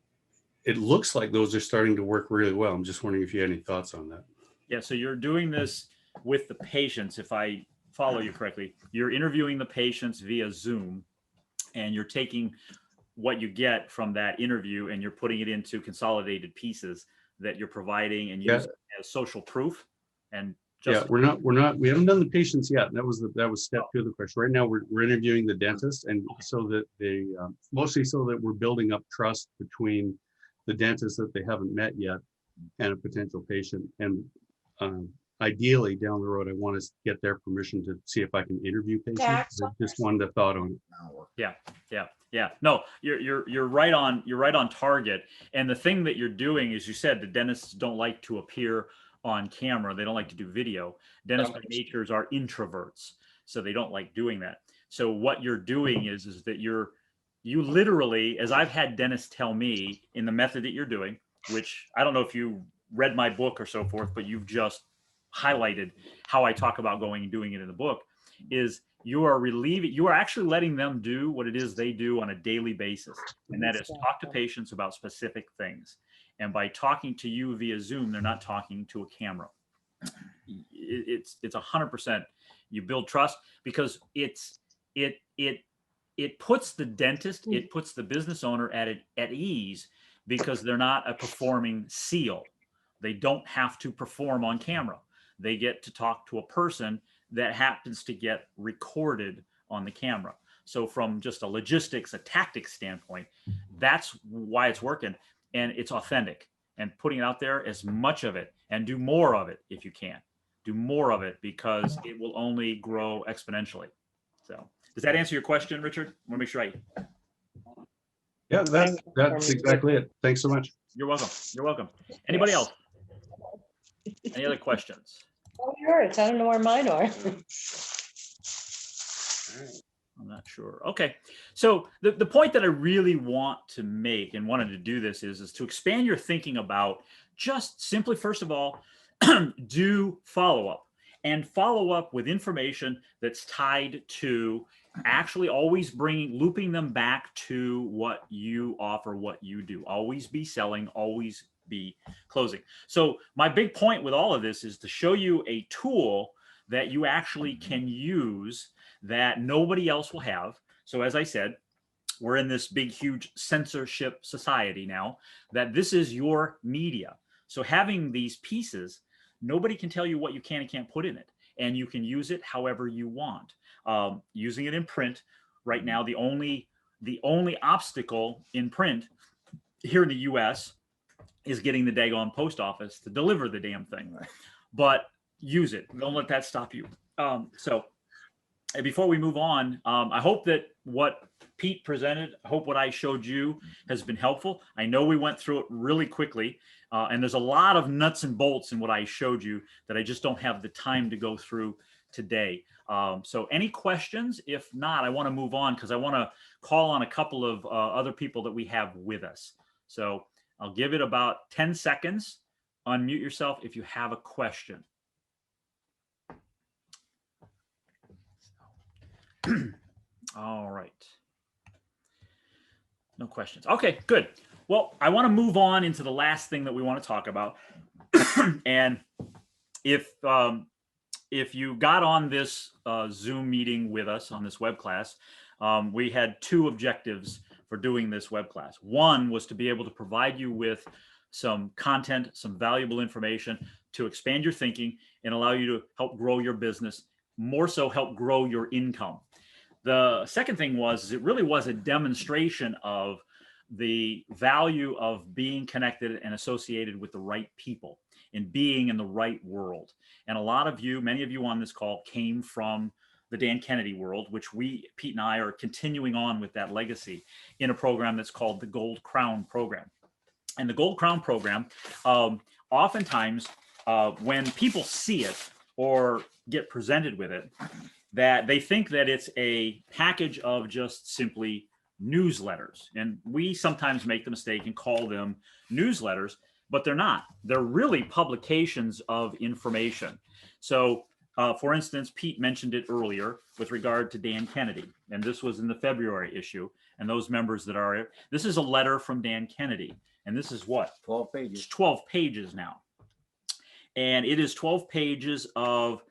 it looks like those are starting to work really well. I'm just wondering if you had any thoughts on that. Yeah, so you're doing this with the patients, if I follow you correctly. You're interviewing the patients via Zoom, and you're taking what you get from that interview and you're putting it into consolidated pieces that you're providing and using as social proof. And just we haven't done the patients yet. That was step 2 of the question. Right now we're interviewing the dentist, and so that they mostly so that we're building up trust between the dentist that they haven't met yet and a potential patient. And ideally down the road, I want to get their permission to see if I can interview patients. I just wanted a thought on it. Yeah. No, you're right on target. And the thing that you're doing is, you said the dentists don't like to appear on camera. They don't like to do video. Dentists by nature are introverts, so they don't like doing that. So what you're doing is that you literally, as I've had dentists tell me in the method that you're doing, which I don't know if you read my book or so forth, but you've just highlighted how I talk about going and doing it in the book, is you are actually letting them do what it is they do on a daily basis. And that is talk to patients about specific things. And by talking to you via Zoom, they're not talking to a camera. It's 100%. You build trust because it puts the dentist, it puts the business owner at ease, because they're not a performing seal. They don't have to perform on camera. They get to talk to a person that happens to get recorded on the camera. So from just a tactics standpoint, that's why it's working, and it's authentic, and putting it out there as much of it and do more of it if you can. do more of it, because it will only grow exponentially. So does that answer your question, Richard? I want to make sure Yeah, that's exactly it. Thanks so much. You're welcome. You're welcome. Anybody else? Any other questions? Oh, yours. I don't know where mine are. I'm not sure. Okay. So the point that I really want to make and wanted to do this is to expand your thinking about just simply, first of all, do follow-up, and follow up with information that's tied to actually always looping them back to what you offer, what you do. Always be selling, always be closing. So my big point with all of this is to show you a tool that you actually can use that nobody else will have. So as I said, we're in this big, huge censorship society now, that this is your media. So having these pieces, nobody can tell you what you can and can't put in it. And you can use it however you want. Using it in print right now, the only obstacle in print here in the US is getting the daggone post office to deliver the damn thing. But use it. Don't let that stop you. So before we move on, I hope that what Pete presented, I hope what I showed you has been helpful. I know we went through it really quickly, and there's a lot of nuts and bolts in what I showed you that I just don't have the time to go through today. So any questions? If not, I want to move on, because I want to call on a couple of other people that we have with us. So I'll give it about 10 seconds. Unmute yourself if you have a question. All right. No questions. Okay, good. Well, I want to move on into the last thing that we want to talk about. And if you got on this Zoom meeting with us on this web class, we had two objectives for doing this web class. One was to be able to provide you with some content, some valuable information to expand your thinking and allow you to help grow your business, more so help grow your income. The second thing was, it really was a demonstration of the value of being connected and associated with the right people and being in the right world. And a lot of you, many of you on this call, came from the Dan Kennedy world, which Pete and I are continuing on with that legacy in a program that's called the Gold Crown Program. And the Gold Crown Program, oftentimes when people see it or get presented with it, that they think that it's a package of just simply newsletters. And we sometimes make the mistake and call them newsletters, but they're not. They're really publications of information. So for instance, Pete mentioned it earlier with regard to Dan Kennedy, and this was in the February issue. And those members that are, this is a letter from Dan Kennedy. And this is what? 12 pages. It's 12 pages now. And it is 12 pages of,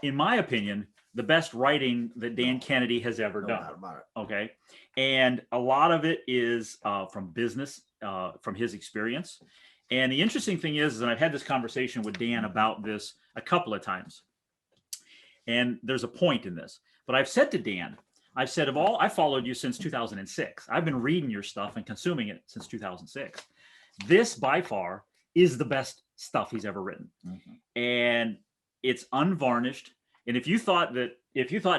in my opinion, the best writing that Dan Kennedy has ever done. Okay. And a lot of it is from business, from his experience. And the interesting thing is, and I've had this conversation with Dan about this a couple of times, and there's a point in this, but I've said to Dan, I've said, I followed you since 2006. I've been reading your stuff and consuming it since 2006. This by far is the best stuff he's ever written. Mm-hmm. And it's unvarnished. And if you thought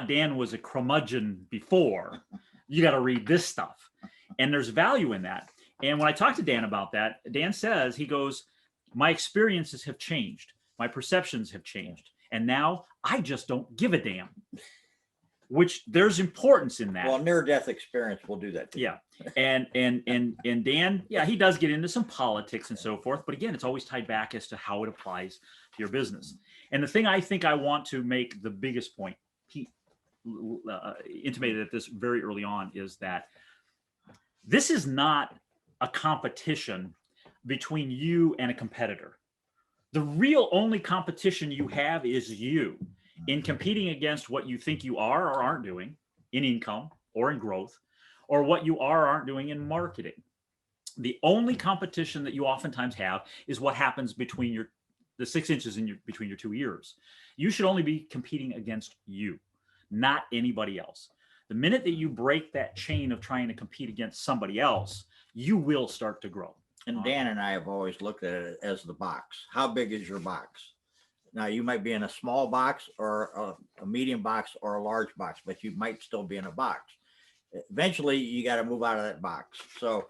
Dan was a curmudgeon before, you got to read this stuff. And there's value in that. And when I talked to Dan about that, Dan says, he goes, my experiences have changed. My perceptions have changed. And now I just don't give a damn, which there's importance in that. Well, near-death experience will do that. Yeah. And Dan, yeah, he does get into some politics and so forth. But again, it's always tied back as to how it applies to your business. And the thing I think I want to make the biggest point, he intimated at this very early on, is that this is not a competition between you and a competitor. The real only competition you have is you in competing against what you think you are or aren't doing in income or in growth, or what you are or aren't doing in marketing. The only competition that you oftentimes have is what happens between the 6 inches between your two ears. You should only be competing against you, not anybody else. The minute that you break that chain of trying to compete against somebody else, you will start to grow. And Dan and I have always looked at it as the box. How big is your box? Now you might be in a small box or a medium box or a large box, but you might still be in a box. Eventually you got to move out of that box. So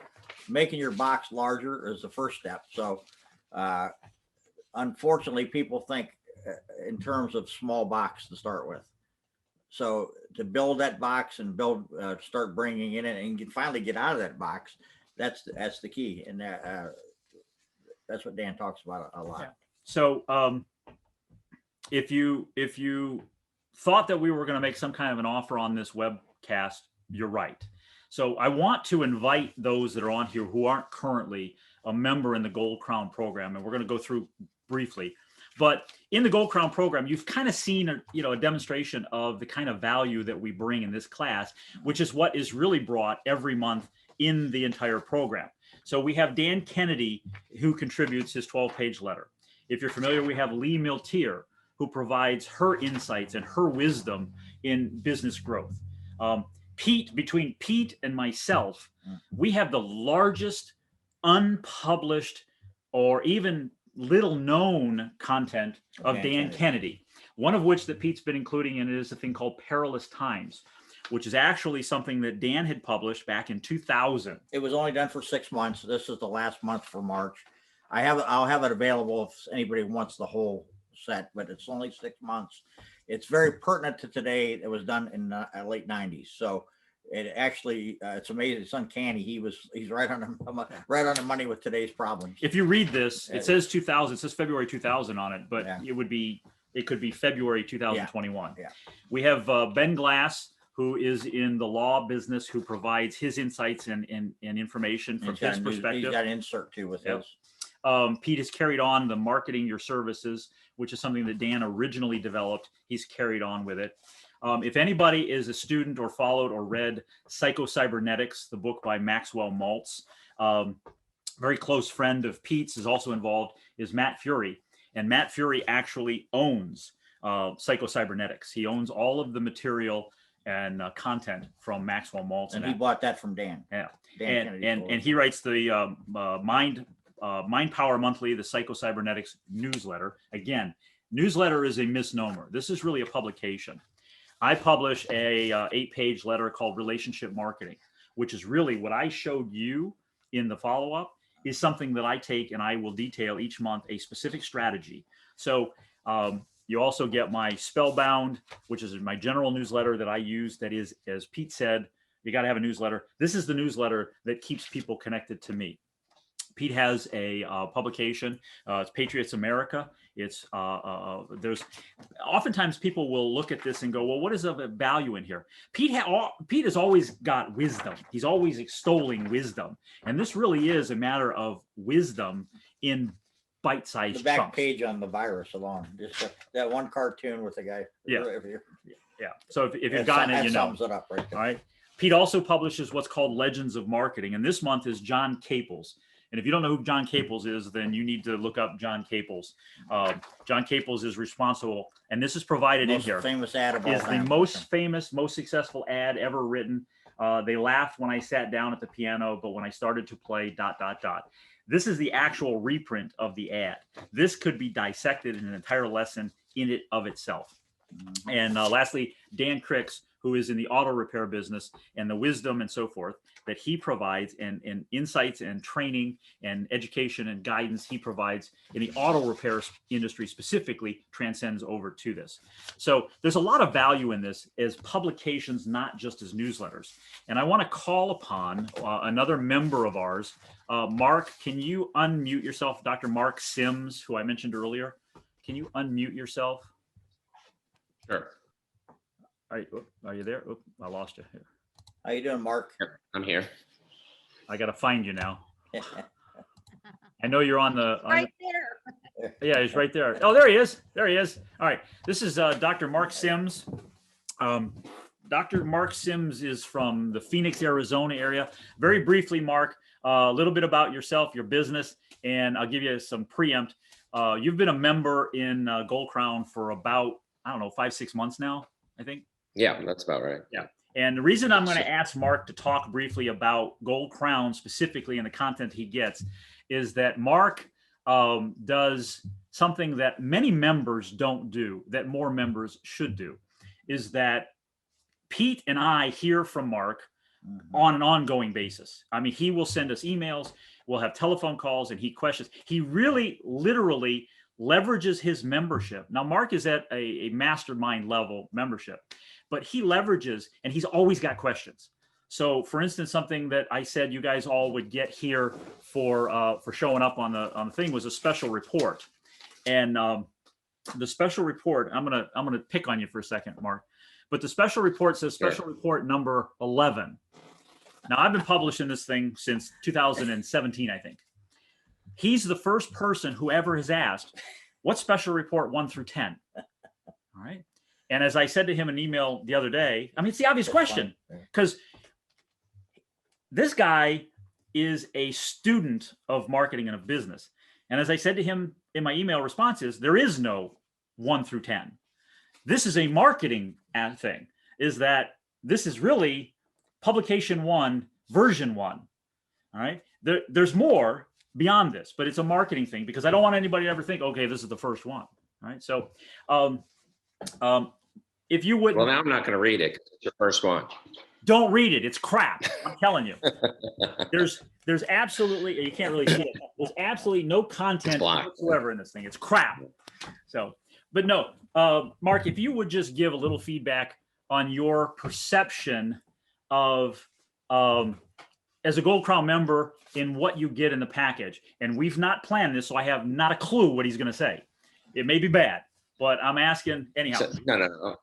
making your box larger is the first step. So unfortunately people think in terms of small box to start with. So to build that box and start bringing in it and finally get out of that box, that's the key. And that's what Dan talks about a lot. Yeah. So if you thought that we were going to make some kind of an offer on this webcast, you're right. So I want to invite those that are on here who aren't currently a member in the Gold Crown program, and we're going to go through briefly. But in the Gold Crown program, you've kind of seen a demonstration of the kind of value that we bring in this class, which is what is really brought every month in the entire program. So we have Dan Kennedy, who contributes his 12-page letter. If you're familiar, we have Lee Miltier, who provides her insights and her wisdom in business growth. Between Pete and myself, we have the largest unpublished or even little known content of Dan Kennedy, one of which that Pete's been including in it is a thing called Perilous Times, which is actually something that Dan had published back in 2000. It was only done for 6 months. This is the last month for March. I'll have it available if anybody wants the whole set, but it's only 6 months. It's very pertinent to today. It was done in late 90s. So it actually, it's amazing. It's uncanny. He's right on the money with today's problems. If you read this, it says 2000, it says February 2000 on it, but it could be February 2021. Yeah. We have Ben Glass, who is in the law business, who provides his insights and information from his perspective. He's got an insert too with his. Pete has carried on the marketing your services, which is something that Dan originally developed. He's carried on with it. If anybody is a student or followed or read Psycho-Cybernetics, the book by Maxwell Maltz, very close friend of Pete's is also involved, is Matt Fury. And Matt Fury actually owns Psycho-Cybernetics. He owns all of the material and content from Maxwell Maltz. And he bought that from Dan. Yeah. Dan and he writes the Mind Power Monthly, the Psycho-Cybernetics newsletter. Again, newsletter is a misnomer. This is really a publication. I publish a 8-page letter called Relationship Marketing, which is really what I showed you in the follow-up is something that I take and I will detail each month a specific strategy. So you also get my Spellbound, which is my general newsletter that I use. That is, as Pete said, you got to have a newsletter. This is the newsletter that keeps people connected to me. Pete has a publication. It's Patriots America. It's there's oftentimes people will look at this and go, well, what is of value in here? Pete has always got wisdom. He's always extolling wisdom, and this really is a matter of wisdom in bite-sized the back chunks. Page on the virus alone, just that one cartoon with the guy. Yeah. So if you've gotten it, you know. Sums it up right there. All right. Pete also publishes what's called Legends of Marketing, and this month is John Caples. And if you don't know who John Caples is, then you need to look up John Caples. John Caples is responsible, and this is provided in here. Famous ad of all is time. the most famous, most successful ad ever written. They laughed when I sat down at the piano, but when I started to play ... This is the actual reprint of the ad. This could be dissected in an entire lesson in it of itself. And lastly, Dan Cricks, who is in the auto repair business, and the wisdom and so forth that he provides, and insights and training and education and guidance he provides in the auto repair industry specifically transcends over to this. So there's a lot of value in this as publications, not just as newsletters. And I want to call upon another member of ours. Mark, can you unmute yourself? Dr. Mark Sims, who I mentioned earlier. Can you unmute yourself? Sure. Are you there? Oop, I lost you here. How you doing, Mark? I'm here. I got to find you now. I know you're on the... Right there. Yeah, he's right there. Oh, there he is. There he is. All right. This is Dr. Mark Sims. Dr. Mark Sims is from the Phoenix, Arizona area. Very briefly, Mark, a little bit about yourself, your business, and I'll give you some preempt. You've been a member in Gold Crown for about, 5-6 months now, I think. Yeah, that's about right. Yeah. And the reason I'm going to ask Mark to talk briefly about Gold Crown specifically and the content he gets is that Mark does something that many members don't do that more members should do, is that Pete and I hear from Mark on an ongoing basis. I mean, he will send us emails, we'll have telephone calls, and he questions. He really literally leverages his membership. Now, Mark is at a mastermind level membership, but he leverages, and he's always got questions. So, for instance, something that I said you guys all would get here for showing up on the thing was a special report, and the special report. I'm gonna pick on you for a second, Mark, but the special report says special report number 11. Now, I've been publishing this thing since 2017, I think. He's the first person who ever has asked, what's special report 1 through 10? All right. And as I said to him in an email the other day, I mean, it's the obvious question, because this guy is a student of marketing and of business. And as I said to him in my email responses, there is no 1 through 10. This is a marketing thing, is that this is really publication 1, version 1. All right. There's more beyond this, but it's a marketing thing, because I don't want anybody to ever think, okay, this is the first one. All right. So if you wouldn't. Well, now I'm not going to read it. It's your first one. Don't read it. It's crap. I'm telling you. There's absolutely, you can't really see it. There's absolutely no content whatsoever in this thing. It's crap. So, but no, Mark, if you would just give a little feedback on your perception of, as a Gold Crown member, in what you get in the package. And we've not planned this, so I have not a clue what he's going to say. It may be bad, but I'm asking anyhow. No.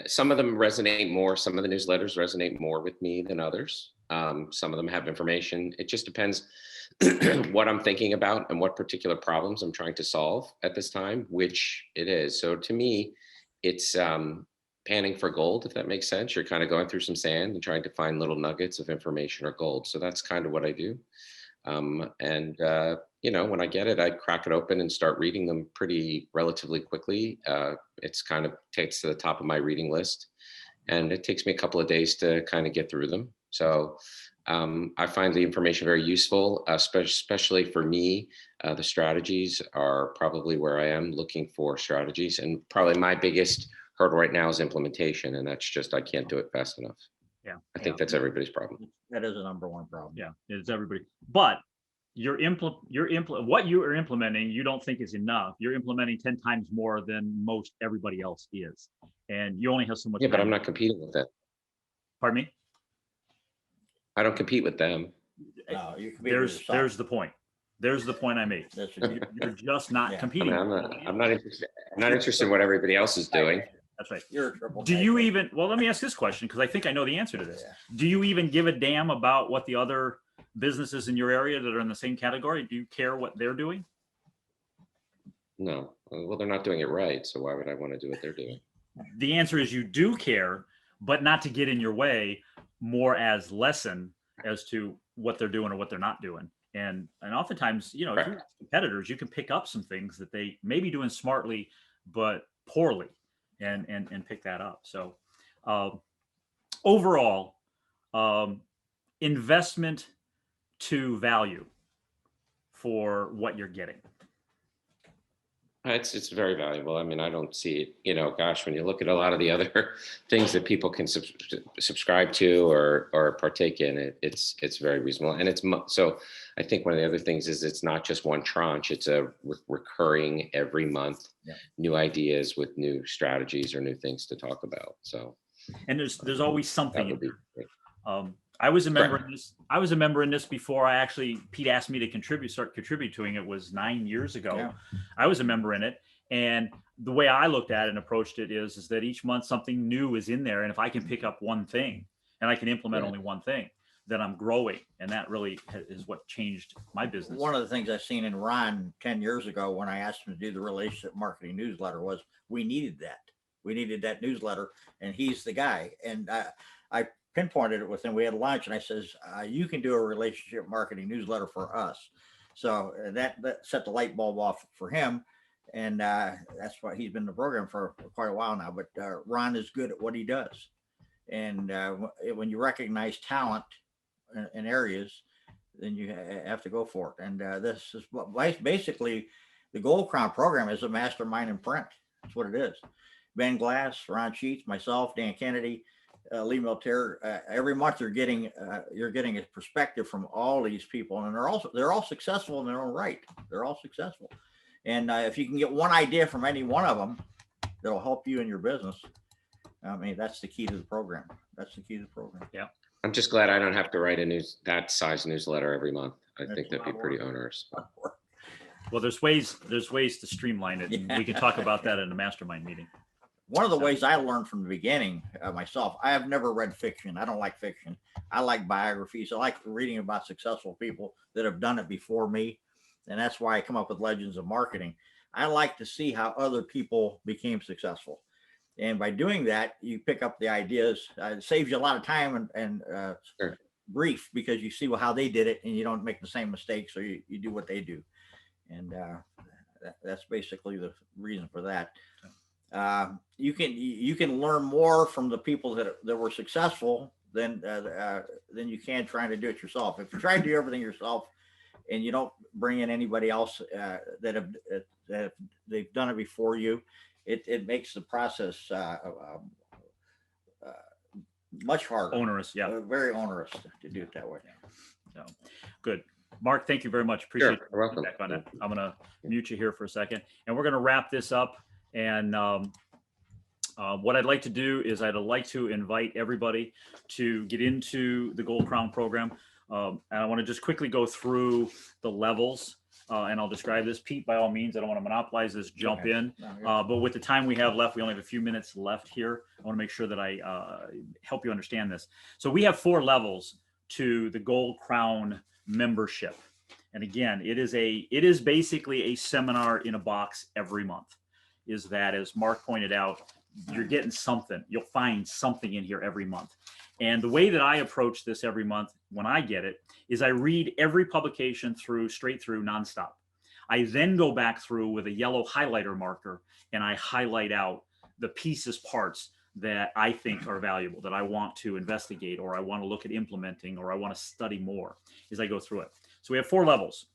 Some of them resonate more. Some of the newsletters resonate more with me than others. Some of them have information. It just depends what I'm thinking about and what particular problems I'm trying to solve at this time, which it is. So to me, it's panning for gold, if that makes sense. You're kind of going through some sand and trying to find little nuggets of information or gold. So that's kind of what I do. You know, when I get it, I crack it open and start reading them pretty relatively quickly. It's kind of takes to the top of my reading list, and it takes me a couple of days to kind of get through them. So I find the information very useful, especially for me. The strategies are probably where I am looking for strategies, and probably my biggest hurdle right now is implementation, and that's just, I can't do it fast enough. Yeah, I think that's everybody's problem. That is a number one problem. Yeah, it's everybody. But what you are implementing, you don't think is enough. You're implementing 10 times more than most everybody else is, and you only have so much. Yeah, but I'm not competing with them. Pardon me? I don't compete with them. No, you compete with yourself. There's the point. There's the point I made. You're just not competing. I'm not interested. I'm not interested in what everybody else is doing. That's right. You're a triple. Do you even? Well, let me ask this question, because I think I know the answer to this. Do you even give a damn about what the other businesses in your area that are in the same category? Do you care what they're doing? No. Well, they're not doing it right, so why would I want to do what they're doing? The answer is you do care, but not to get in your way, more as lesson as to what they're doing or what they're not doing. And oftentimes, you know, if you're competitors, you can pick up some things that they may be doing smartly, but poorly, and pick that up. So overall, investment to value for what you're getting. It's very valuable. I mean, I don't see it, you know, gosh, when you look at a lot of the other things that people can subscribe to or partake in, it's very reasonable. And so I think one of the other things is it's not just one tranche, it's a recurring every month, new ideas with new strategies or new things to talk about. So, and there's always something in there. I was a member in this. I was a member in this before Pete asked me to start contributing. It was 9 years ago. Yeah. I was a member in it. And the way I looked at it and approached it is that each month something new is in there. And if I can pick up one thing and I can implement only one thing, then I'm growing. And that really is what changed my business. One of the things I seen in Ron 10 years ago when I asked him to do the relationship marketing newsletter was we needed that. We needed that newsletter, and he's the guy. And I pinpointed it with him. We had lunch, and I says, you can do a relationship marketing newsletter for us. So that set the light bulb off for him. And that's why he's been in the program for quite a while now. But Ron is good at what he does. And when you recognize talent in areas, then you have to go for it. And this is basically The Gold Crown program is a mastermind in print. That's what it is. Ben Glass, Ron Sheetz, myself, Dan Kennedy, Lee Milter. Every month you're getting a perspective from all these people, and they're all successful in their own right. They're all successful, and if you can get one idea from any one of them, that'll help you in your business. I mean, that's the key to the program. That's the key to the program. Yeah. I'm just glad I don't have to write that size newsletter every month. I That's think that'd a be lot pretty of onerous. Well, there's ways to streamline it. And we can talk about that in a mastermind meeting. One of the ways I learned from the beginning myself, I have never read fiction. I don't like fiction. I like biographies. I like reading about successful people that have done it before me. And that's why I come up with Legends of Marketing. I like to see how other people became successful. And by doing that, you pick up the ideas. It saves you a lot of time and Sure. grief, because you see how they did it and you don't make the same mistakes, or you do what they do. And that's basically the reason for that. You can learn more from the people that were successful than you can trying to do it yourself. If you try to do everything yourself and you don't bring in anybody else that they've done it before you, it makes the process much harder. Onerous, yeah. Very onerous to do it that way. So, good. Mark, thank you very much. Appreciate You're welcome. feedback on it. I'm going to mute you here for a second, and we're going to wrap this up. And what I'd like to do is I'd like to invite everybody to get into the Gold Crown program. And I want to just quickly go through the levels, and I'll describe this. Pete, by all means, I don't want to monopolize this, jump in. But with the time we have left, we only have a few minutes left here. I want to make sure that I help you understand this. So we have 4 levels to the Gold Crown membership. And again, it is basically a seminar in a box every month. Is that, as Mark pointed out, you're getting something. You'll find something in here every month. And the way that I approach this every month when I get it is I read every publication straight through nonstop. I then go back through with a yellow highlighter marker and I highlight out the pieces, parts that I think are valuable, that I want to investigate, or I want to look at implementing, or I want to study more as I go through it. So we have 4 levels.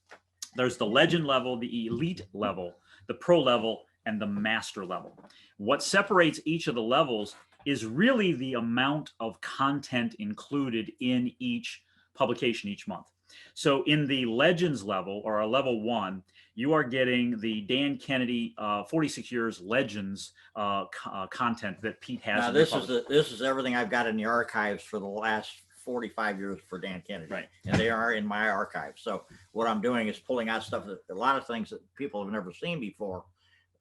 There's the legend level, the elite level, the pro level, and the master level. What separates each of the levels is really the amount of content included in each publication each month. So in the Legends level, or a level 1, you are getting the Dan Kennedy 46 years Legends content that Pete has. Now, this is everything I've got in the archives for the last 45 years for Dan Kennedy. Right. And they are in my archive. So what I'm doing is pulling out stuff that a lot of things that people have never seen before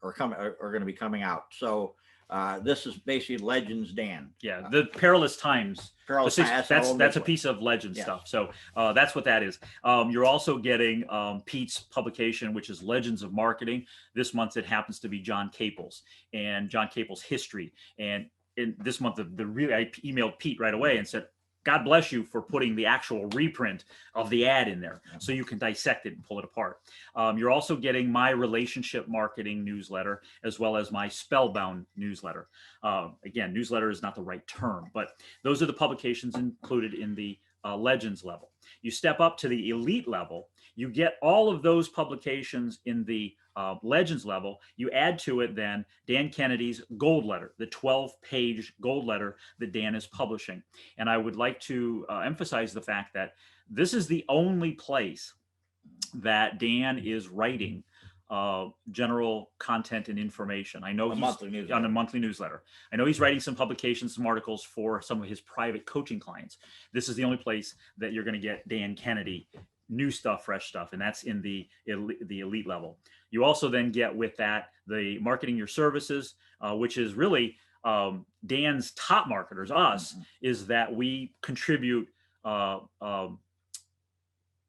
are going to be coming out. So this is basically Legends Dan. Yeah, the Perilous Times. Perilous Times, that's a piece of Legend stuff. So that's what that is. You're also getting Pete's publication, which is Legends of Marketing. This month it happens to be John Caples and John Caples' history. And in this month, I emailed Pete right away and said, God bless you for putting the actual reprint of the ad in there so you can dissect it and pull it apart. You're also getting my relationship marketing newsletter, as well as my Spellbound newsletter. Again, newsletter is not the right term, but those are the publications included in the Legends level. You step up to the elite level, you get all of those publications in the Legends level. You add to it then Dan Kennedy's gold letter, the 12-page gold letter that Dan is publishing. And I would like to emphasize the fact that this is the only place that Dan is writing general content and information. I know he's on a monthly newsletter. I know he's writing some publications, some articles for some of his private coaching clients. This is the only place that you're going to get Dan Kennedy new stuff, fresh stuff, and that's in the elite level. You also then get with that the marketing your services, which is really Dan's top marketers, us, is that we contribute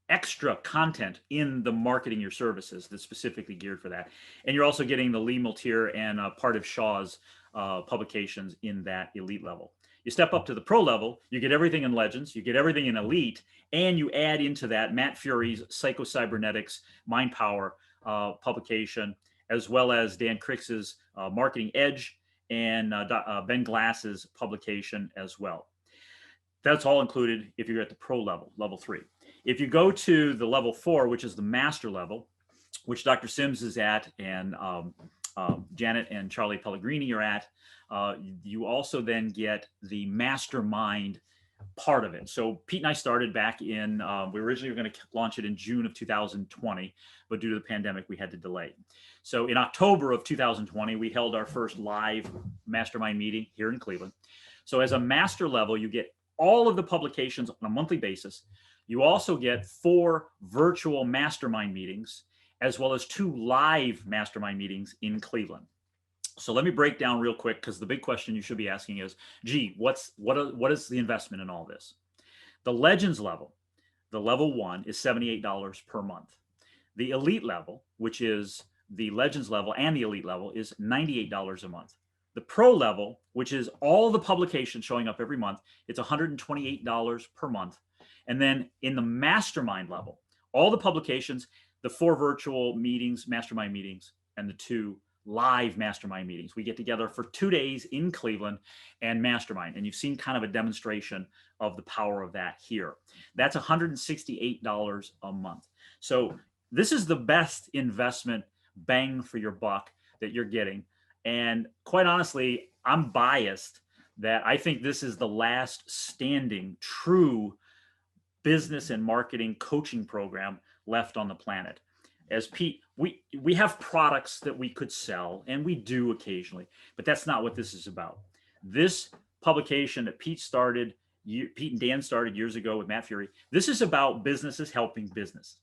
extra content in the marketing your services that's specifically geared for that. And you're also getting the Lee Milter and part of Shaw's publications in that elite level. You step up to the pro level, you get everything in Legends, you get everything in Elite, and you add into that Matt Fury's Psycho-Cybernetics Mind Power publication, as well as Dan Crix's Marketing Edge and Ben Glass's publication as well. That's all included if you're at the pro level, level 3. If you go to the level 4, which is the master level, which Dr. Sims is at, and Janet and Charlie Pellegrini are at. You also then get the Mastermind part of it. So Pete and I started back in, we originally were going to launch it in June of 2020, but due to the pandemic, we had to delay. So in October of 2020, we held our first live mastermind meeting here in Cleveland. So as a master level, you get all of the publications on a monthly basis. You also get 4 virtual mastermind meetings, as well as 2 live mastermind meetings in Cleveland. So let me break down real quick, because the big question you should be asking is, gee, what is the investment in all this? The Legends level, the level 1, is $78 per month. The Elite level, which is the Legends level and the Elite level, is $98 a month. The Pro level, which is all the publications showing up every month, it's $128 per month. And then in the Mastermind level, all the publications, the 4 virtual meetings, mastermind meetings, and the 2 live mastermind meetings. We get together for 2 days in Cleveland and mastermind. And you've seen kind of a demonstration of the power of that here. That's $168 a month. So this is the best investment bang for your buck that you're getting. And quite honestly, I'm biased that I think this is the last standing true business and marketing coaching program left on the planet. As Pete, we have products that we could sell, and we do occasionally, but that's not what this is about. This publication that Pete and Dan started years ago with Matt Fury, this is about businesses helping business.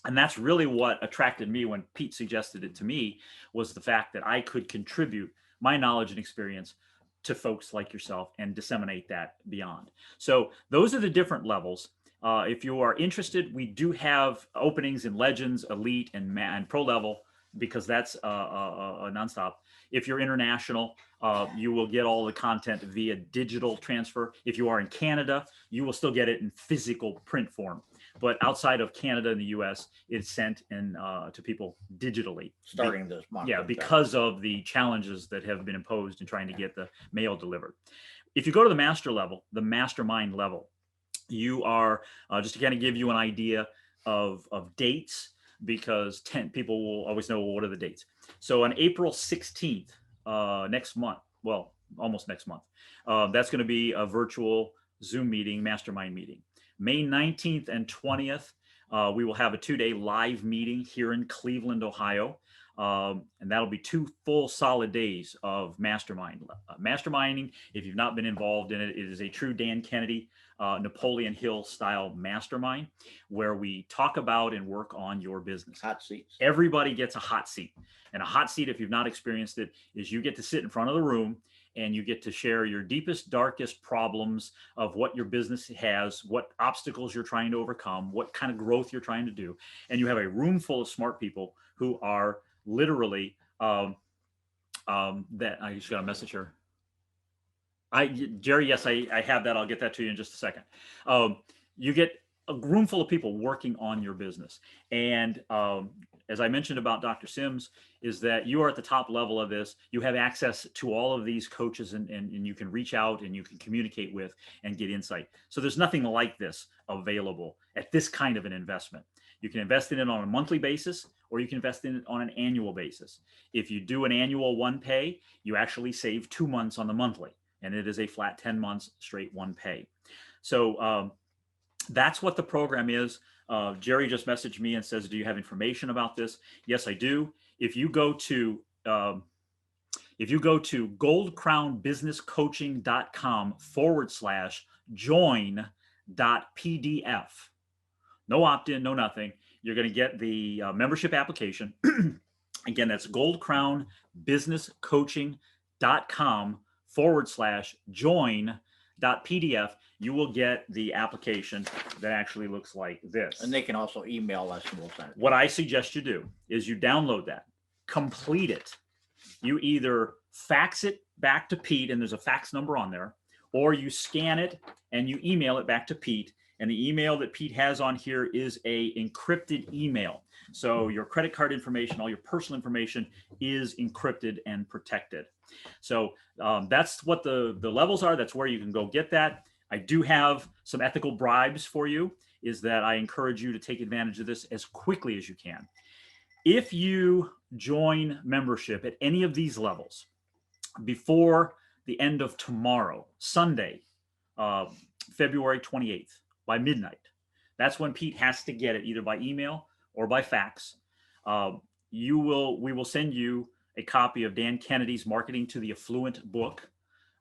And that's really what attracted me when Pete suggested it to me, was the fact that I could contribute my knowledge and experience to folks like yourself and disseminate that beyond. So those are the different levels. If you are interested, we do have openings in Legends, Elite, and Pro level, because that's a nonstop. If you're international, you will get all the content via digital transfer. If you are in Canada, you will still get it in physical print form. But outside of Canada and the US, it's sent to people digitally. Starting this month. Yeah, because of the challenges that have been imposed in trying to get the mail delivered. If you go to the master level, the mastermind level, you are, just to kind of give you an idea of dates, because people will always know, well, what are the dates? So on April 16th, next month, well, almost next month, that's going to be a virtual Zoom meeting, mastermind meeting. May 19th and 20th, we will have a 2-day live meeting here in Cleveland, Ohio. And that'll be 2 full solid days of mastermind. Masterminding, if you've not been involved in it, it is a true Dan Kennedy, Napoleon Hill style mastermind, where we talk about and work on your business. Hot seats. Everybody gets a hot seat. And a hot seat, if you've not experienced it, is you get to sit in front of the room and you get to share your deepest, darkest problems of what your business has, what obstacles you're trying to overcome, what kind of growth you're trying to do. And you have a room full of smart people who are literally that I just got a message here. Jerry, yes, I have that. I'll get that to you in just a second. You get a room full of people working on your business. And as I mentioned about Dr. Sims, is that you are at the top level of this. You have access to all of these coaches, and you can reach out and you can communicate with and get insight. So there's nothing like this available at this kind of an investment. You can invest in it on a monthly basis, or you can invest in it on an annual basis. If you do an annual one pay, you actually save 2 months on the monthly, and it is a flat 10 months straight one pay. So that's what the program is. Jerry just messaged me and says, do you have information about this? Yes, I do. If you go to goldcrownbusinesscoaching.com/join.pdf, no opt-in, no nothing. You're going to get the membership application. Again, that's goldcrownbusinesscoaching.com/join.pdf. You will get the application that actually looks like this. And they can also email us and we'll send it. What I suggest you do is you download that, complete it. You either fax it back to Pete, and there's a fax number on there, or you scan it and you email it back to Pete. And the email that Pete has on here is a encrypted email. So your credit card information, all your personal information is encrypted and protected. So that's what the levels are. That's where you can go get that. I do have some ethical bribes for you, is that I encourage you to take advantage of this as quickly as you can. If you join membership at any of these levels before the end of tomorrow, Sunday, February 28th, by midnight, that's when Pete has to get it either by email or by fax. We will send you a copy of Dan Kennedy's Marketing to the Affluent book,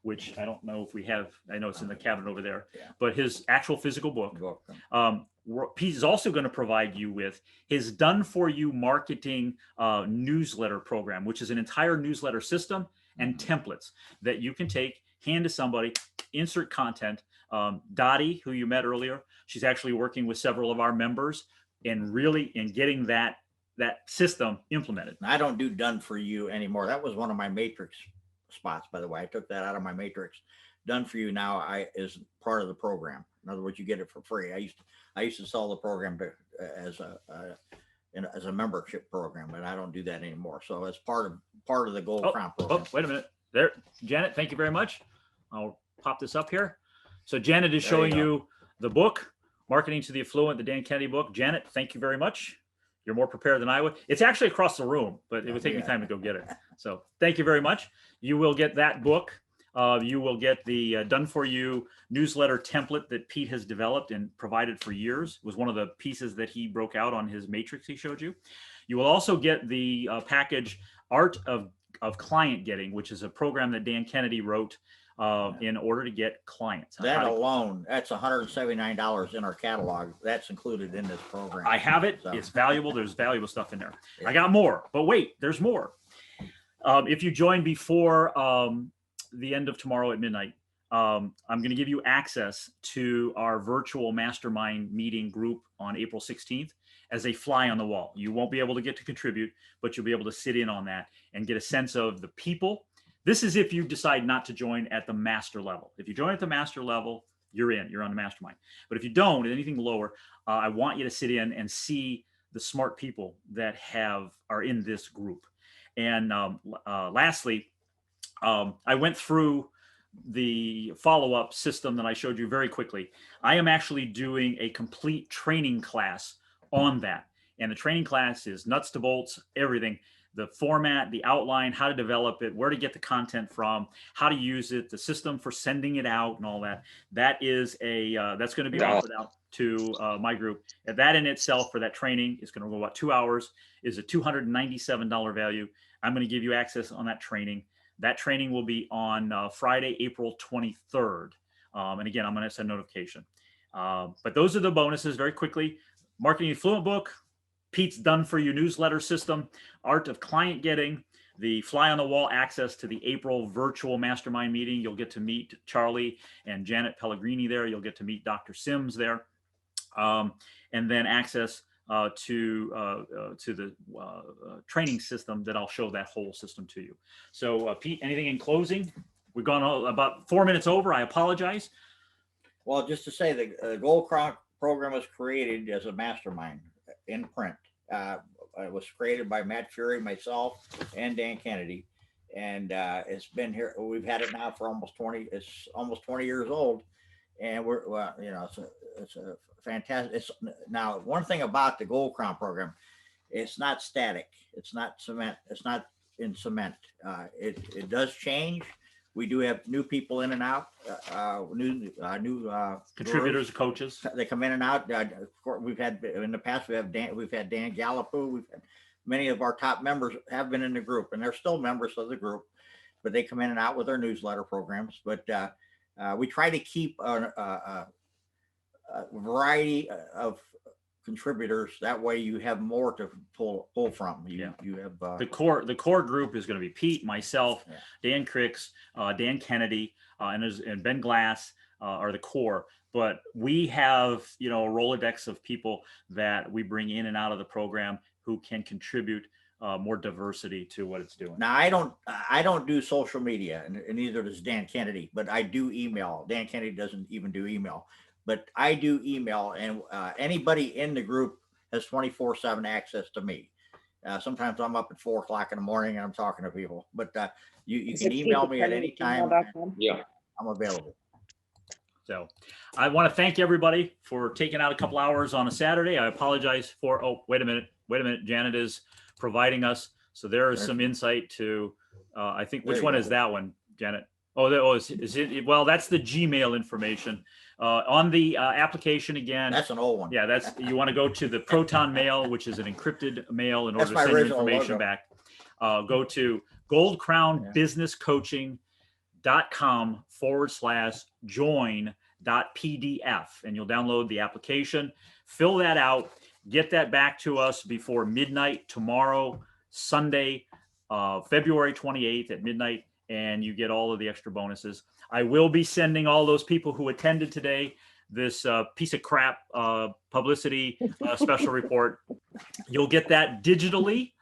which I don't know if we have. I know it's in the cabinet over there, Yeah. but his actual physical book. Pete is also going to provide you with his Done For You marketing newsletter program, which is an entire newsletter system and templates that you can take, hand to somebody, insert content. Dottie, who you met earlier, she's actually working with several of our members and really in getting that system implemented. I don't do Done For You anymore. That was one of my matrix spots, by the way. I took that out of my matrix. Done For You now is part of the program. In other words, you get it for free. I used to sell the program as a membership program, but I don't do that anymore. So as part of the Gold Crown program. Oh, wait a minute. There, Janet, thank you very much. I'll pop this up here. So Janet is showing you the book, Marketing to the Affluent, the Dan Kennedy book. Janet, thank you very much. You're more prepared than I would. It's actually across the room, but it would take me time to go get it. So thank you very much. You will get that book. You will get the Done For You newsletter template that Pete has developed and provided for years. It was one of the pieces that he broke out on his matrix he showed you. You will also get the package Art of Client Getting, which is a program that Dan Kennedy wrote in order to get clients. That alone, that's $179 in our catalog. That's included in this program. I have it. So. It's valuable. There's valuable stuff in there. Yeah. I got more, but wait, there's more. If you join before the end of tomorrow at midnight, I'm going to give you access to our virtual mastermind meeting group on April 16th as a fly on the wall. You won't be able to get to contribute, but you'll be able to sit in on that and get a sense of the people. This is if you decide not to join at the master level. If you join at the master level, you're on the mastermind. But if you don't, at anything lower, I want you to sit in and see the smart people that are in this group. And lastly, I went through the follow-up system that I showed you very quickly. I am actually doing a complete training class on that. And the training class is nuts to bolts, everything. The format, the outline, how to develop it, where to get the content from, how to use it, the system for sending it out and all that. That is that's going to be offered out to my group. And that in itself for that training is going to go about 2 hours, is a $297 value. I'm going to give you access on that training. That training will be on Friday, April 23rd. And again, I'm going to send notification. But those are the bonuses very quickly. Marketing Affluent book, Pete's Done For You newsletter system, Art of Client Getting, the fly on the wall access to the April virtual mastermind meeting. You'll get to meet Charlie and Janet Pellegrini there. You'll get to meet Dr. Sims there. And then access to the training system that I'll show that whole system to you. So Pete, anything in closing? We've gone about 4 minutes over. I apologize. Well, just to say the Gold Crown program was created as a mastermind in print. It was created by Matt Fury, myself, and Dan Kennedy. And it's been here. We've had it now for almost 20. It's almost 20 years old. And it's a fantastic. Now, one thing about the Gold Crown program, it's not static. It's not cement. It's not in cement. It does change. We do have new people in and out, new Contributors, coaches. They come in and out. Of course, we've had in the past. We've had Dan Gallipo. We've had many of our top members have been in the group, and they're still members of the group, but they come in and out with their newsletter programs. But we try to keep a variety of contributors. That way, you have more to pull from. You have the core group is going to be Pete, myself, Dan Cricks, Dan Kennedy, and Ben Glass are the core. But we have a Rolodex of people that we bring in and out of the program who can contribute more diversity to what it's doing. Now, I don't do social media, and neither does Dan Kennedy, but I do email. Dan Kennedy doesn't even do email, but I do email, and anybody in the group has 24/7 access to me. Sometimes I'm up at 4 o'clock in the morning and I'm talking to people, but you can email me at any time. Yeah. I'm available. So I want to thank everybody for taking out a couple hours on a Saturday. I apologize for, wait a minute. Janet is providing us. So there is some insight to, I think, which There you one go. is that one, Janet? Oh, is it? Well, that's the Gmail information. On the application again. That's an old one. Yeah, you want to go to the Proton Mail, which is an encrypted mail in order That's to my send your original information logo. back. Go to goldcrownbusinesscoaching.com/join.pdf, and you'll download the application, fill that out, get that back to us before midnight tomorrow, Sunday, February 28th at midnight, and you get all of the extra bonuses. I will be sending all those people who attended today this piece of crap publicity special report. You'll get that digitally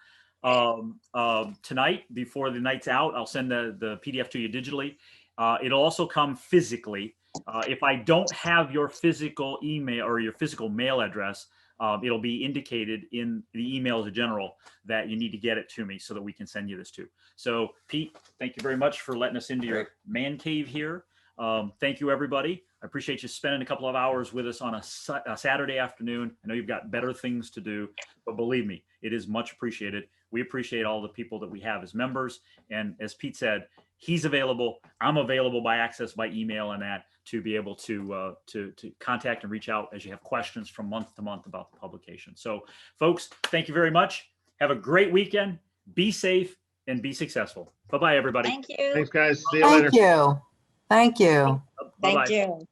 tonight before the night's out. I'll send the PDF to you digitally. It'll also come physically. If I don't have your physical email or your physical mail address, it'll be indicated in the email as a general that you need to get it to me so that we can send you this too. So Pete, thank you very much for letting us into your man cave here. Thank you, everybody. I appreciate you spending a couple of hours with us on a Saturday afternoon. I know you've got better things to do, but believe me, it is much appreciated. We appreciate all the people that we have as members. And as Pete said, he's available. I'm available by access, by email and that, to be able to contact and reach out as you have questions from month to month about the publication. So folks, thank you very much. Have a great weekend. Be safe and be successful. Bye-bye, everybody. Thank you. Thanks, guys. See you later. Thank you. Thank you. Bye-bye. Thank you.